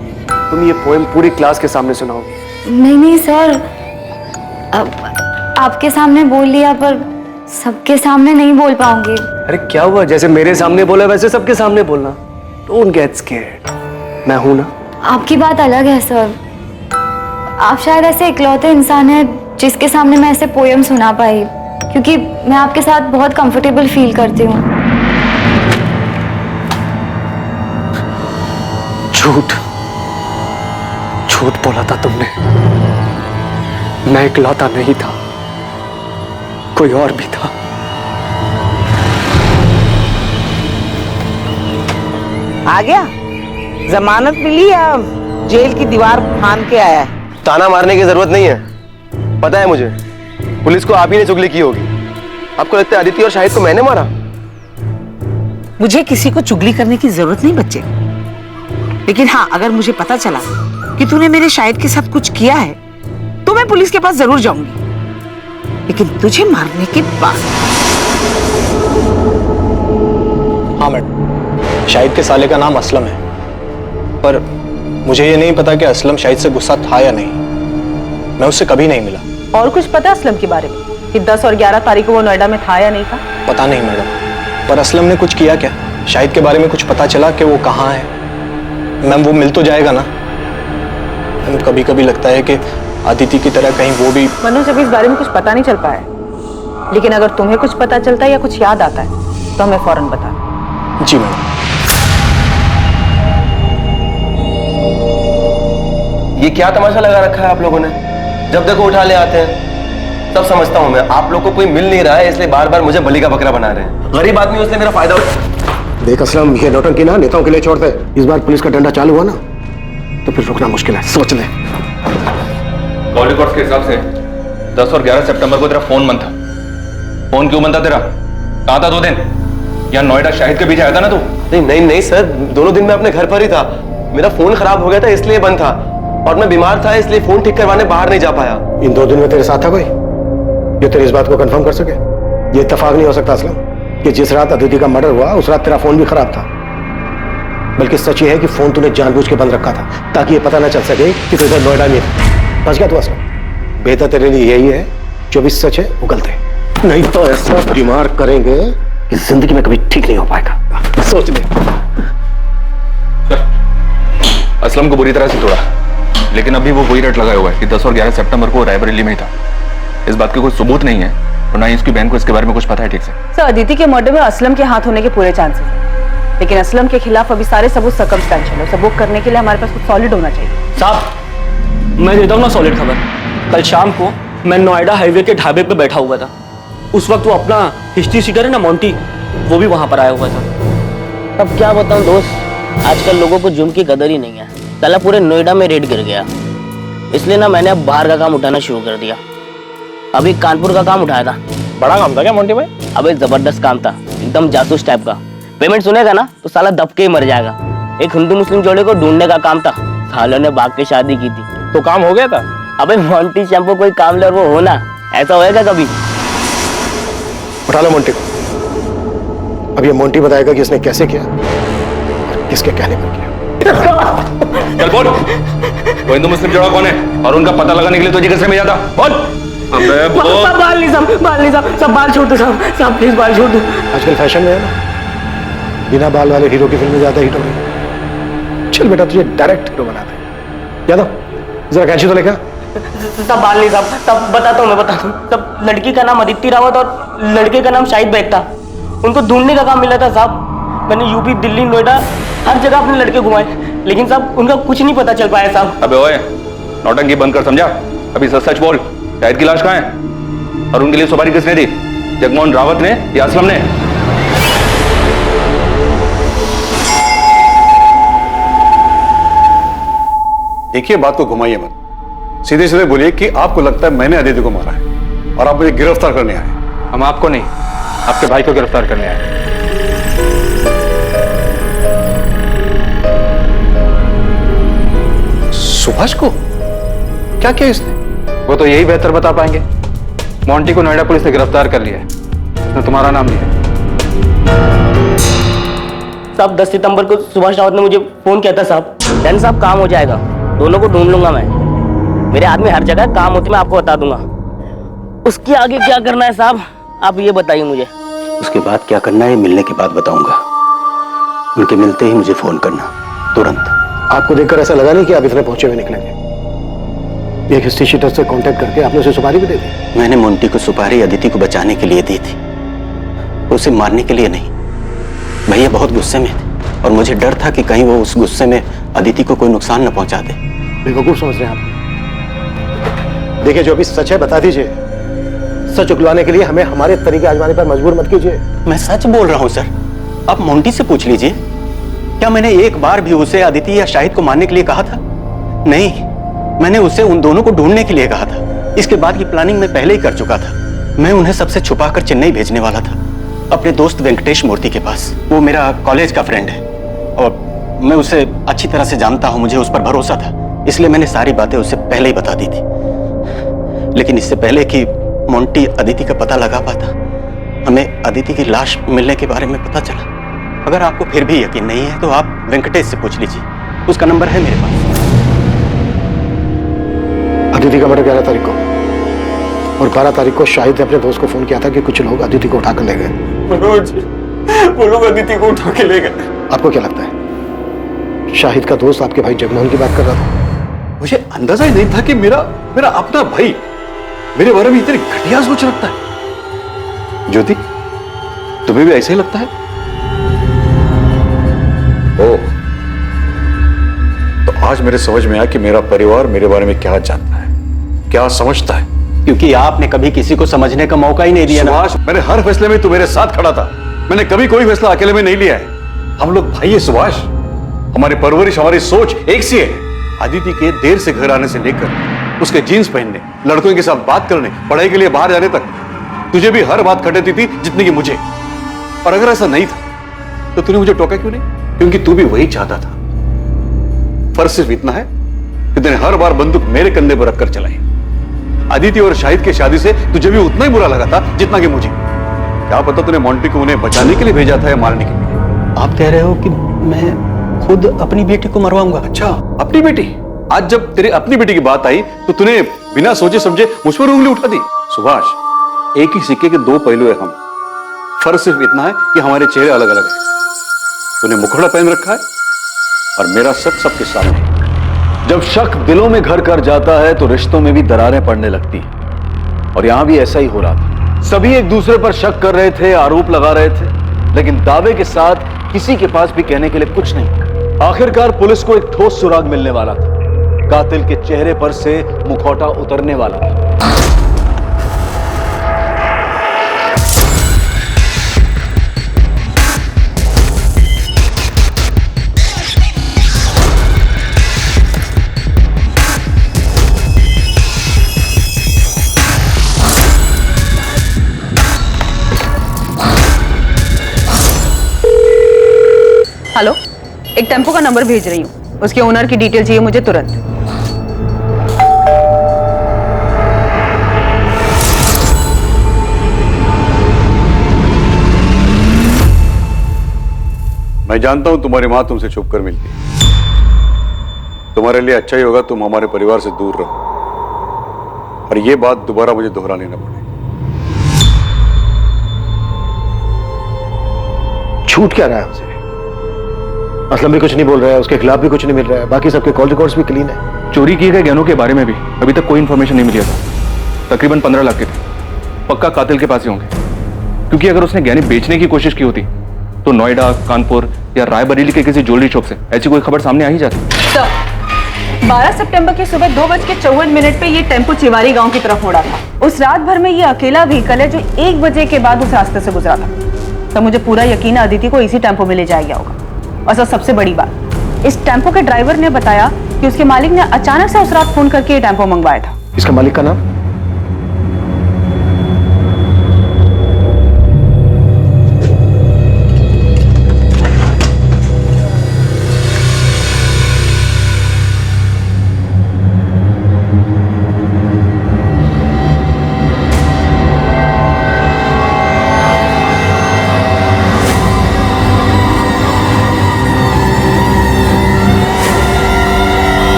तुम ये पोएम पूरी क्लास के सामने सुनाओगे। नहीं सर, अब आपके सामने बोल लिया पर सबके सामने नहीं बोल पाऊंगी। अरे क्या हुआ, जैसे मेरे सामने बोला वैसे सबके सामने बोलना। डोंट गेट स्कैर्ड, मैं हूं ना। आपकी बात अलग है सर, आप शायद ऐसे इकलौते इंसान हैं जिसके सामने मैं ऐसे पोयम सुना पाई, क्योंकि मैं आपके साथ बहुत कंफर्टेबल फील करती हूँ। झूठ बोला था तुमने। मैं इकलौता नहीं था, कोई और भी था। आ गया? जमानत मिली या जेल की दीवार फांद के आया है? ताना मारने की जरूरत नहीं है, पता है मुझे, पुलिस को आप ही ने चुगली की होगी। आपको लगता है अदिति और शाहिद को मैंने मारा? मुझे किसी को चुगली करने की जरूरत नहीं बच्चे, लेकिन हाँ, अगर मुझे पता चला कि तूने मेरे शाहिद के साथ कुछ किया है तो मैं पुलिस के पास जरूर जाऊंगी, लेकिन तुझे मारने के बाद। हाँ मैडम, शाहिद के साले का नाम असलम है, पर मुझे ये नहीं पता कि असलम शाहिद से गुस्सा था या नहीं। मैं उससे कभी नहीं मिला। और कुछ पता असलम के बारे में कि 10 और 11 तारीख को वो नोएडा में था या नहीं था? पता नहीं मैडम, पर असलम ने कुछ किया क्या? शाहिद के बारे में कुछ पता चला कि वो कहाँ है? मैम वो मिल तो जाएगा ना? कभी कभी लगता है कि अदिति की तरह कहीं वो भी। मनोज, अभी इस बारे में कुछ पता नहीं चल पाया, लेकिन अगर तुम्हें कुछ पता चलता है या कुछ याद आता है तो हमें फौरन बताना। जी मैडम। ये क्या तमाशा लगा रखा है आप लोगों ने? जब देखो उठा ले आते हैं। सब समझता हूं मैं, आप लोग को कोई मिल नहीं रहा है इसलिए बार बार मुझे बलि का बकरा बना रहे हैं। गरीब आदमी उसने मेरा फायदा देख असलम, ये नौटंकी ना नेताओं के लिए छोड़ दे। इस बार पुलिस का डंडा चालू हुआ ना तो फिर रुकना मुश्किल है, सोच ले। कॉल रिकॉर्ड्स के हिसाब से 10 और 11 सितंबर को तेरा फोन बंद था। फोन क्यों बंद था तेरा? कहाँ था 2 दिन? यहाँ नोएडा शाहिद के पीछे आया था ना तू? नहीं सर, दोनों दिन मैं अपने घर पर ही था। मेरा फोन खराब हो गया था इसलिए बंद था, और मैं बीमार था इसलिए फोन ठीक करवाने बाहर नहीं जा पाया। इन 2 दिन में तेरे साथ था कोई जो तेरी इस बात को कंफर्म कर सके? ये इत्तेफाक नहीं हो सकता असलम कि जिस रात अदिति का मर्डर हुआ उस रात तेरा फोन भी खराब था। बल्कि सच ये है कि फोन तूने जानबूझ के बंद रखा था ताकि ये पता ना चल सके कि तू इधर नोएडा में था। बच गया तू असलम। बेहतर तेरे लिए यही है जो भी सच है वो गलत है, नहीं तो ऐसा बीमार करेंगे कि जिंदगी में कभी ठीक नहीं हो पाएगा। सोच ले। असलम को बुरी तरह से तोड़ा, लेकिन अभी वो वही रट लगाया हुआ है कि 10 और 11 सितंबर को रायबरेली में ही था। इस बात के कोई सबूत नहीं है और ना ही इसकी बहन को इसके बारे में कुछ पता है ठीक से। सर, अदिति के मर्डर में असलम के हाथ होने के पूरे चांसेस हैं, लेकिन असलम के खिलाफ अभी सारे सबूत सर्कमस्टेंशियल है। सबूत करने के लिए हमारे पास कुछ सॉलिड होना चाहिए। साहब, मैं देता हूँ ना सॉलिड खबर। कल शाम को मैं नोएडा हाईवे के ढाबे पे बैठा हुआ था। उस वक्त वो अपना हिस्ट्री सीटर है ना मोंटी, वो भी वहां पर आया हुआ था। अब क्या बताऊं दोस्त, आजकल लोगों को जुर्म की कदर ही नहीं है। साला पूरे नोएडा में रेड गिर गया, इसलिए ना मैंने अब बाहर का काम उठाना शुरू कर दिया। अभी कानपुर का काम उठाया था। बड़ा काम था क्या मोंटी भाई? अबे जबरदस्त काम था, एकदम जासूस टाइप का। पेमेंट सुनेगा ना तो साला दबके ही मर जाएगा। एक हिंदू मुस्लिम जोड़े को ढूंढने का काम था। सालों ने भाग के शादी की थी। तो काम हो गया था? अबे मोंटी शैम्पू कोई काम ले और वो होना, ऐसा होएगा कभी? उठा लो मोंटी को। अब ये मोंटी बताएगा कि इसने कैसे किया और किसके कहने पर किया। चल बोल, वो हिंदू मुस्लिम जोड़ा कौन है और उनका पता लगाने के लिए तुझे किसने भेजा था? बोल। अबे बोल। बाल नहीं साहब, सब बाल छोड़ दो साहब प्लीज बाल छोड़ दो। आजकल फैशन में है ना, बिना बाल वाले हीरो की फिल्में ज्यादा हिट हो रही। चल बेटा, तुझे डायरेक्ट हीरो बनाते हैं। यादव, जरा कैंची तो लेकर। सब बाल नहीं साहब, तब बताता हूँ मैं बताता हूँ। तब लड़की का नाम अदिति रावत और लड़के का नाम शाहिद बेग था। उनको ढूंढने का काम मिला था साहब। मैंने यूपी, दिल्ली, नोएडा हर जगह अपने लड़के घुमाए, लेकिन साहब उनका कुछ नहीं पता चल पाया साहब। अबे ओए, नौटंकी बंद कर, समझा? अभी सच सच बोल, शाहिद की लाश कहाँ है और उनके लिए सुपारी किसने दी? जगमोहन रावत ने या असलम ने? देखिए, बात को घुमाइए मत, सीधे सीधे बोलिए कि आपको लगता है मैंने अदिति को मारा है और आप मुझे गिरफ्तार करने आए। हम आपको नहीं, आपके भाई को गिरफ्तार करने आए। सुभाष को? क्या किया इसने? वो तो यही बेहतर बता पाएंगे। मोंटी को नोएडा पुलिस ने गिरफ्तार कर लिया है, उसने तुम्हारा नाम लिया। साहब 10 सितंबर को सुभाष रावत ने मुझे फोन किया था साहब। डन साहब, काम हो जाएगा, दोनों को ढूंढ लूंगा मैं। मेरे आदमी हर जगह काम होते मैं आपको बता दूंगा। उसके आगे क्या करना है साहब, आप ये बताइए मुझे। उसके बाद क्या करना है मिलने के बाद बताऊंगा। उनके मिलते ही मुझे फोन करना, तुरंत। आपको देखकर ऐसा लगा नहीं कि आप इतने पहुंचे हुए निकलेंगे। एक हिस्ट्री शीटर से कांटेक्ट करके आपने उसे सुपारी भी दे दी। मैंने मोंटी को सुपारी अदिति को बचाने के लिए दी थी, उसे मारने के लिए नहीं। भैया बहुत गुस्से में थे और मुझे डर था कि कहीं वो उस गुस्से में अदिति को कोई नुकसान न पहुंचा दे। बेवकूफ समझ रहे हैं आप। देखिए, जो भी सच है बता दीजिए। सच उगलवाने के लिए हमें हमारे तरीके आजमाने पर मजबूर मत कीजिए। मैं सच बोल रहा हूं सर, आप मोंटी से पूछ लीजिए। क्या मैंने एक बार भी उसे अदिति या शाहिद को मारने के लिए कहा था? नहीं, मैंने उसे उन दोनों को ढूंढने के लिए कहा था। इसके बाद की प्लानिंग मैं पहले ही कर चुका था। मैं उन्हें सबसे छुपाकर चेन्नई भेजने वाला था, अपने दोस्त वेंकटेश मूर्ति के पास। वो मेरा कॉलेज का फ्रेंड है और मैं उसे अच्छी तरह से जानता हूं, मुझे उस पर भरोसा था, इसलिए मैंने सारी बातें उसे पहले ही बता दी थी। लेकिन इससे पहले कि मोंटी अदिति का पता लगा पाता, हमें अदिति की लाश मिलने के बारे में पता चला। अगर आपको फिर भी यकीन नहीं है तो आप वेंकटेश से पूछ लीजिए, उसका नंबर है मेरे पास। अदिति का मर्डर 11 तारीख को और 12 तारीख को शाहिद ने अपने दोस्त को फोन किया था कि कुछ लोग अदिति को उठाकर ले गए। मनोज, वो लोग अदिति को उठा के ले गए। आपको क्या लगता है शाहिद का दोस्त आपके भाई जगमोहन की बात कर रहा था? मुझे अंदाजा ही नहीं था कि मेरा अपना भाई मेरे बारे में इतनी घटिया सोच रखता है। ज्योति, तुम्हें भी ऐसा ही लगता है? ओह, तो आज मेरे समझ में आया कि मेरा परिवार मेरे बारे में क्या जानता है, क्या समझता है। क्योंकि आपने कभी किसी को समझने का मौका ही नहीं दिया ना। सुभाष, मैंने हर फैसले में तू मेरे साथ खड़ा था। मैंने कभी कोई फैसला अकेले में नहीं लिया है। हम लोग भाई है सुभाष, हमारी परवरिश, हमारी सोच एक सी है। अदिति के देर से घर आने से लेकर उसके जीन्स पहनने, लड़कों के साथ बात करने, पढ़ाई के लिए बाहर जाने तक तुझे भी हर बात खटेती थी जितनी कि मुझे। और अगर ऐसा नहीं था तो तूने मुझे टोका क्यों नहीं? क्योंकि तू भी वही चाहता था। फर्क सिर्फ इतना है कि तूने हर बार बंदूक मेरे कंधे पर रखकर चलाई। अदिति और शाहिद की शादी से तुझे भी उतना ही बुरा लगा था जितना कि मुझे। क्या पता तूने मोंटी को उन्हें बचाने के लिए भेजा था या मारने के लिए। आप कह रहे हो कि मैं खुद अपनी बेटी को मरवाऊंगा? अच्छा, अपनी बेटी? आज जब तेरी अपनी बेटी की बात आई तो तूने बिना सोचे समझे मुझ पर उंगली उठा दी। सुभाष, एक ही सिक्के के दो पहलू है हम। फर्क सिर्फ इतना है कि हमारे चेहरे अलग अलग हैं। तूने मुखौटा पहन रखा है और मेरा शक सबके सामने है। जब शक दिलों में घर कर जाता है तो रिश्तों में भी दरारें पड़ने लगती हैं। और यहां भी ऐसा ही हो रहा था। सभी एक दूसरे पर शक कर रहे थे, आरोप लगा रहे थे, लेकिन दावे के साथ किसी के पास भी कहने के लिए कुछ नहीं। आखिरकार पुलिस को एक ठोस सुराग मिलने वाला था। कातिल के चेहरे पर से मुखौटा उतरने वाला था। हेलो, एक टेम्पो का नंबर भेज रही हूँ, उसके ओनर की डिटेल चाहिए मुझे तुरंत। मैं जानता हूं तुम्हारी मां तुमसे छुप कर मिलती है। तुम्हारे लिए अच्छा ही होगा तुम हमारे परिवार से दूर रहो और ये बात दोबारा मुझे दोहरानी न पड़े। छूट क्या रहा है हमसे? असलम भी कुछ नहीं बोल रहा है, उसके खिलाफ भी कुछ नहीं मिल रहा है, बाकी सबके कॉल रिकॉर्ड्स भी क्लीन है। चोरी किए गए गहनों के बारे में भी अभी तक कोई इंफॉर्मेशन नहीं मिली है। तकरीबन 15 लाख के थे। पक्का कातिल के पास ही होंगे, क्योंकि अगर उसने गहने बेचने की कोशिश की होती तो नोएडा, कानपुर या रायबरेली के किसी ज्वेलरी शॉप से ऐसी कोई खबर सामने आ ही जाती। 12 सितंबर की सुबह 2:54 पे ये टेम्पो चिवारी गांव की तरफ मुड़ा था। उस रात भर में ये अकेला व्हीकल है जो 1 बजे के बाद उस रास्ते से गुजरा था। तो मुझे पूरा यकीन है अदिति को इसी टेम्पो में ले जाया गया होगा। और सबसे बड़ी बात, इस टेम्पो के ड्राइवर ने बताया कि उसके मालिक ने अचानक से उस रात फोन करके ये टेम्पो मंगवाया था। इसका मालिक का नाम?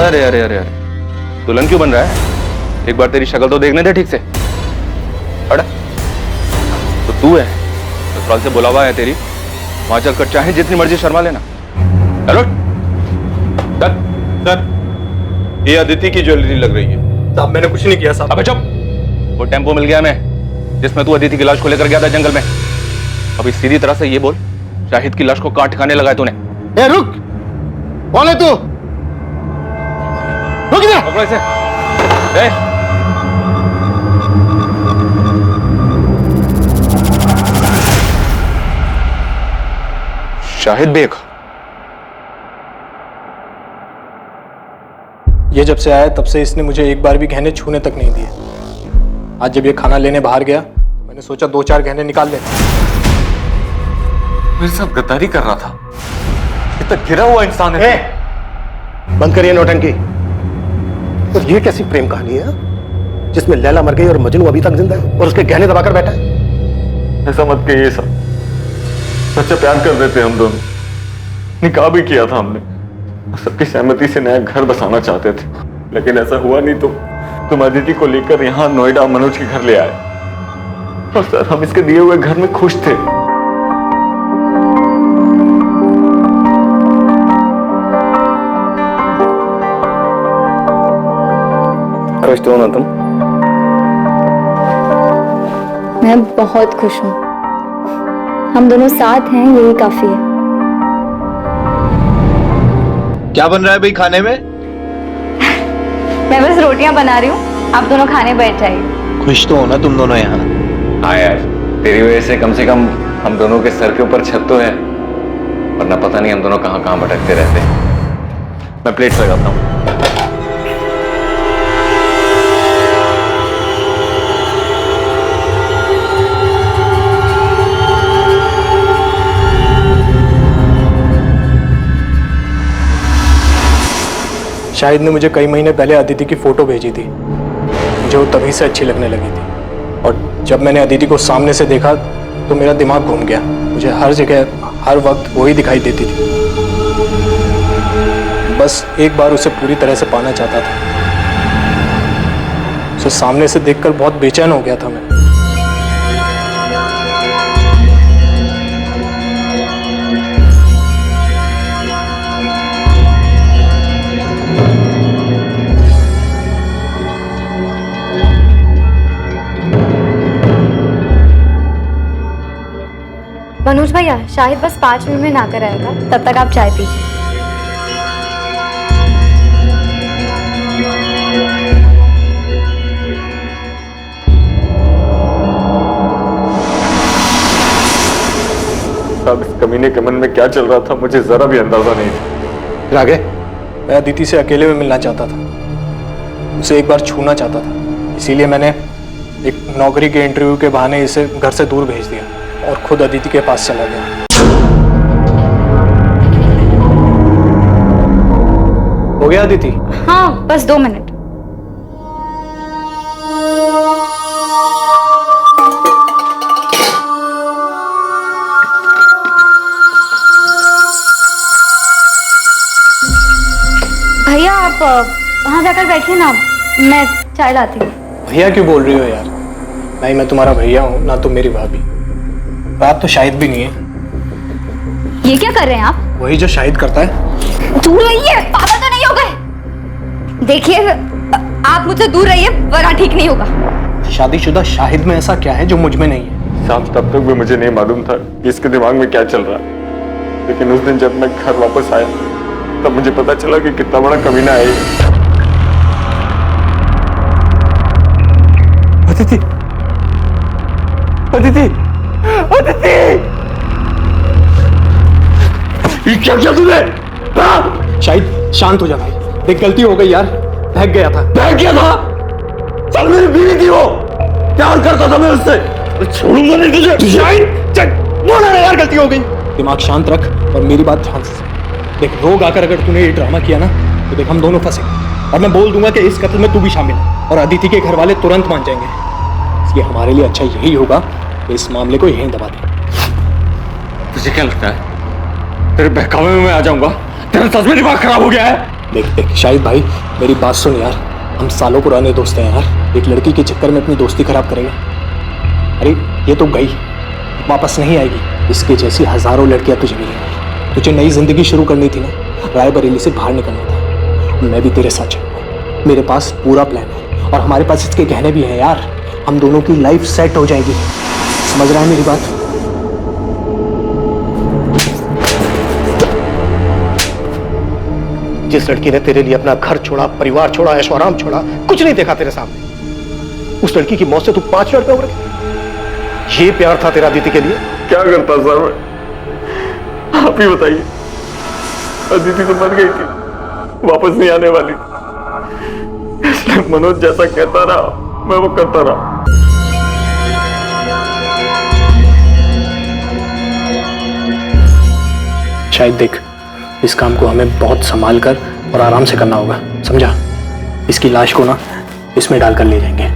अरे अरे अरे अरे, दुल्हन क्यों बन रहा है? एक बार तेरी शक्ल तो देखने दे ठीक से। अड़ा, तो तू है, ससुराल से बुलावा है तेरी, वहां चलकर चाहे जितनी मर्जी शर्मा लेना। हेलो सर, ये अदिति की ज्वेलरी लग रही है। साहब मैंने कुछ नहीं किया साहब। अबे चुप, वो टेम्पो मिल गया हमें जिसमें तू अदिति की लाश को लेकर गया था जंगल में। अभी सीधी तरह से ये बोल, शाहिद की लाश को काट खाने लगा है तूने। ए रुक, कौन है तू? रुक इधर। पकड़ो इसे। शाहिद बेग, ये जब से आया तब से इसने मुझे एक बार भी गहने छूने तक नहीं दिए। आज जब ये खाना लेने बाहर गया मैंने सोचा 2-4 गहने निकाल ले। मेरे साथ गद्दारी कर रहा था। इतना गिरा हुआ इंसान है। बंद करिए नौटंकी। तो ये कैसी प्रेम कहानी है जिसमें लैला मर गई और मजनू अभी तक जिंदा है और उसके गहने दबाकर बैठा है? ऐसा मत कहिए सब, सच्चा प्यार कर रहे थे हम दोनों, निकाह भी किया था हमने, सबकी सहमति से नया घर बसाना चाहते थे, लेकिन ऐसा हुआ नहीं तो तुम अदिति को लेकर यहाँ नोएडा मनोज के घर ले आए। और सर हम इसके दिए हुए घर में खुश थे। खुश तो हो ना तुम? मैं बहुत खुश हूँ। हम दोनों साथ हैं, यही काफी है। क्या बन रहा है भाई खाने में? मैं बस रोटियां बना रही हूँ, आप दोनों खाने बैठ जाइए। खुश तो हो ना तुम दोनों यहाँ? हाँ यार, तेरी वजह से कम हम दोनों के सर के ऊपर छत तो है, वरना पता नहीं हम दोनों कहाँ कहाँ भटकते रहते हैं। मैं प्लेट्स लगाता हूँ। शाहिद ने मुझे कई महीने पहले अदिति की फोटो भेजी थी, मुझे वो तभी से अच्छी लगने लगी थी। और जब मैंने अदिति को सामने से देखा तो मेरा दिमाग घूम गया। मुझे हर जगह हर वक्त वही दिखाई देती थी। बस एक बार उसे पूरी तरह से पाना चाहता था। उसे सामने से देखकर बहुत बेचैन हो गया था मैं। मनोज भैया, शाहिद बस 5 मिनट में नहाकर आएगा, तब तक आप चाय पीजिए। अब इस कमीने के मन में क्या चल रहा था मुझे जरा भी अंदाजा नहीं था। फिर आगे? मैं अदिति से अकेले में मिलना चाहता था, उसे एक बार छूना चाहता था। इसीलिए मैंने एक नौकरी के इंटरव्यू के बहाने इसे घर से दूर भेज दिया और खुद अदिति के पास चला गया। हो गया अदिति? हाँ, बस 2 मिनट। भैया आप वहां जाकर बैठिए ना, मैं चाय लाती हूँ। भैया क्यों बोल रही हो यार? नहीं, मैं तुम्हारा भैया हूँ ना तुम मेरी भाभी। बात तो शाहिद भी नहीं है। ये क्या कर रहे हैं आप? वही जो शाहिद करता है। दूर रहिए, पागल तो नहीं हो गए? देखिए, आप मुझसे दूर रहिए वरना ठीक नहीं होगा। शादीशुदा शाहिद में ऐसा क्या है जो मुझ में नहीं है? साहब तब तक भी मुझे नहीं मालूम था कि इसके दिमाग में क्या चल रहा है, लेकिन उस दिन जब मैं घर वापस आया तब मुझे पता चला कि कितना बड़ा कमीना है ये। अदिति, अदिति, अदिति! ये क्या किया तूने? शाहिद शांत हो जा भाई, देख गलती हो गई यार, बहक गया था। बहक गया था? चल मेरी बीवी थी वो, प्यार करता था मैं उससे, छोड़ूंगा नहीं तुझे। शाहिद चल, बोला ना यार गलती हो गई। दिमाग शांत रख और मेरी बात ध्यान से सुन। देख, रोग आकर अगर तूने ये ड्रामा किया ना तो देख हम दोनों फंसे, और मैं बोल दूंगा कि इस कत्ल में तू भी शामिल है, और अदिति के घर वाले तुरंत मान जाएंगे। इसलिए हमारे लिए अच्छा यही होगा कि इस मामले को यहीं दबा दे। तुझे क्या लगता है तेरे बहकावे में मैं आ जाऊंगा? तेरा सच में दिमाग खराब हो गया है? देख देख शाहिद भाई, मेरी बात सुन यार, हम सालों पुराने दोस्त हैं यार। एक लड़की के चक्कर में अपनी दोस्ती खराब करेगा? अरे ये तो गई, वापस नहीं आएगी। इसके जैसी हजारों लड़कियां तुझे मिलेंगी। तुझे नई जिंदगी शुरू करनी थी ना, रायबरेली से बाहर निकलना था। मैं भी तेरे साथ चलूंगा, मेरे पास पूरा प्लान है, और हमारे पास इसके गहने भी हैं यार। हम दोनों की लाइफ सेट हो जाएगी। समझ रहा है मेरी बात? जिस लड़की ने तेरे लिए अपना घर छोड़ा, परिवार छोड़ा, ऐशो आराम छोड़ा, कुछ नहीं देखा तेरे सामने, उस लड़की की मौत से तू 5 मिनट में उड़ गया। ये प्यार था तेरा अदिति के लिए? क्या करता सर मैं, आप ही बताइए। अदिति तो मर गई थी, वापस नहीं आने वाली, इसलिए मनोज जैसा कहता रहा मैं वो करता रहा। शायद देख, इस काम को हमें बहुत संभाल कर और आराम से करना होगा, समझा? इसकी लाश को ना इसमें डालकर ले जाएंगे,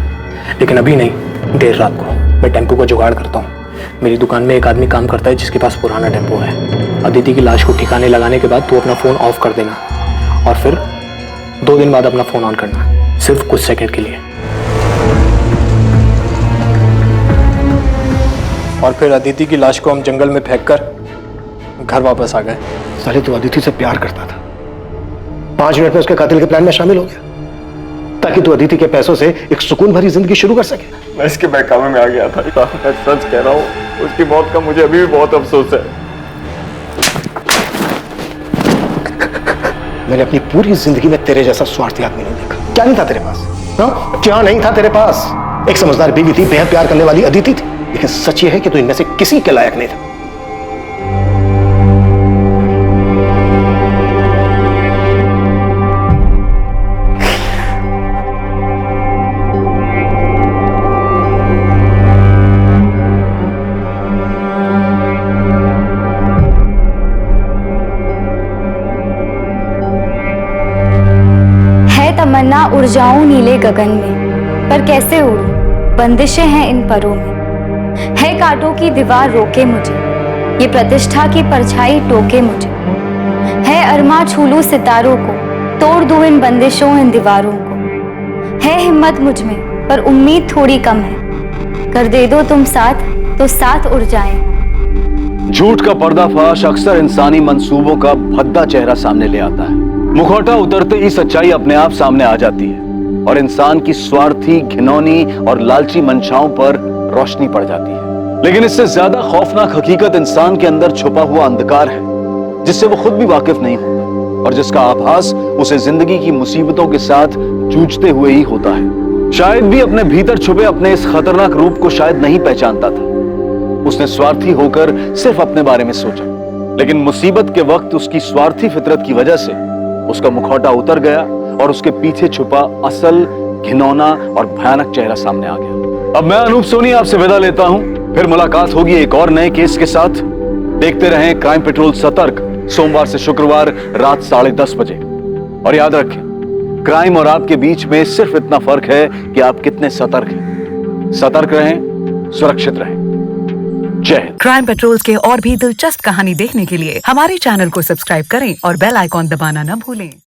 लेकिन अभी नहीं, देर रात को। मैं टेम्पो का जुगाड़ करता हूँ। मेरी दुकान में एक आदमी काम करता है जिसके पास पुराना टेम्पो है। अदिति की लाश को ठिकाने लगाने के बाद तू अपना फ़ोन ऑफ कर देना और फिर 2 दिन बाद अपना फ़ोन ऑन करना, सिर्फ कुछ सेकंड के लिए। और फिर अदिति की लाश को हम जंगल में फेंककर घर वापस आ गए। साले तू अदिति से प्यार करता था, 5 मिनट में उसके कातिल के प्लान में शामिल हो गया ताकि तू अदिति के पैसों से एक सुकून भरी जिंदगी शुरू कर सके। मैं इसके बहकावे में आ गया था। मैं सच कह रहा हूँ, उसकी मौत का मुझे अभी भी बहुत अफसोस है। मैंने अपनी पूरी जिंदगी में तेरे जैसा स्वार्थी आदमी नहीं देखा। क्या नहीं था तेरे पास? हाँ? क्या नहीं था तेरे पास? एक समझदार बीवी थी, बेहद प्यार करने वाली अदिति थी, लेकिन सच ये है कि तू इनमें से किसी के लायक नहीं था। तमन्ना उड़ जाऊं नीले गगन में, पर कैसे उड़ूं, बंदिशें हैं इन परों में। है कांटों की दीवार रोके मुझे, ये प्रतिष्ठा की परछाई टोके मुझे। है अरमा छू लूं सितारों को, तोड़ दूं इन बंदिशों इन दीवारों को। है हिम्मत मुझ में, पर उम्मीद थोड़ी कम है। कर दे दो तुम साथ, तो साथ उड़ जाएं। झूठ का पर्दाफाश अक्सर इंसानी मंसूबों का भद्दा चेहरा सामने ले आता है। मुखौटा उतरते ही सच्चाई अपने आप सामने आ जाती है और इंसान की स्वार्थी, घिनौनी और लालची मंशाओं पर रोशनी पड़ जाती है। लेकिन इससे ज्यादा खौफनाक हकीकत इंसान के अंदर छुपा हुआ अंधकार है, जिससे वो खुद भी वाकिफ नहीं होता और जिसका आभास उसे जिंदगी की मुसीबतों के साथ जूझते हुए ही होता है। शायद भी अपने भीतर छुपे अपने इस खतरनाक रूप को शायद नहीं पहचानता था। उसने स्वार्थी होकर सिर्फ अपने बारे में सोचा, लेकिन मुसीबत के वक्त उसकी स्वार्थी फितरत की वजह से उसका मुखौटा उतर गया और उसके पीछे छुपा असल, घिनौना और भयानक चेहरा सामने आ गया। अब मैं अनूप सोनी आपसे विदा लेता हूं, फिर मुलाकात होगी एक और नए केस के साथ। देखते रहें क्राइम पेट्रोल सतर्क, सोमवार से शुक्रवार रात 10:30 बजे। और याद रखें, क्राइम और आपके बीच में सिर्फ इतना फर्क है कि आप कितने सतर्क हैं। सतर्क रहें, सुरक्षित रहें। जय हिंद। क्राइम पेट्रोल्स के और भी दिलचस्प कहानी देखने के लिए हमारे चैनल को सब्सक्राइब करें और बेल आइकॉन दबाना न भूलें।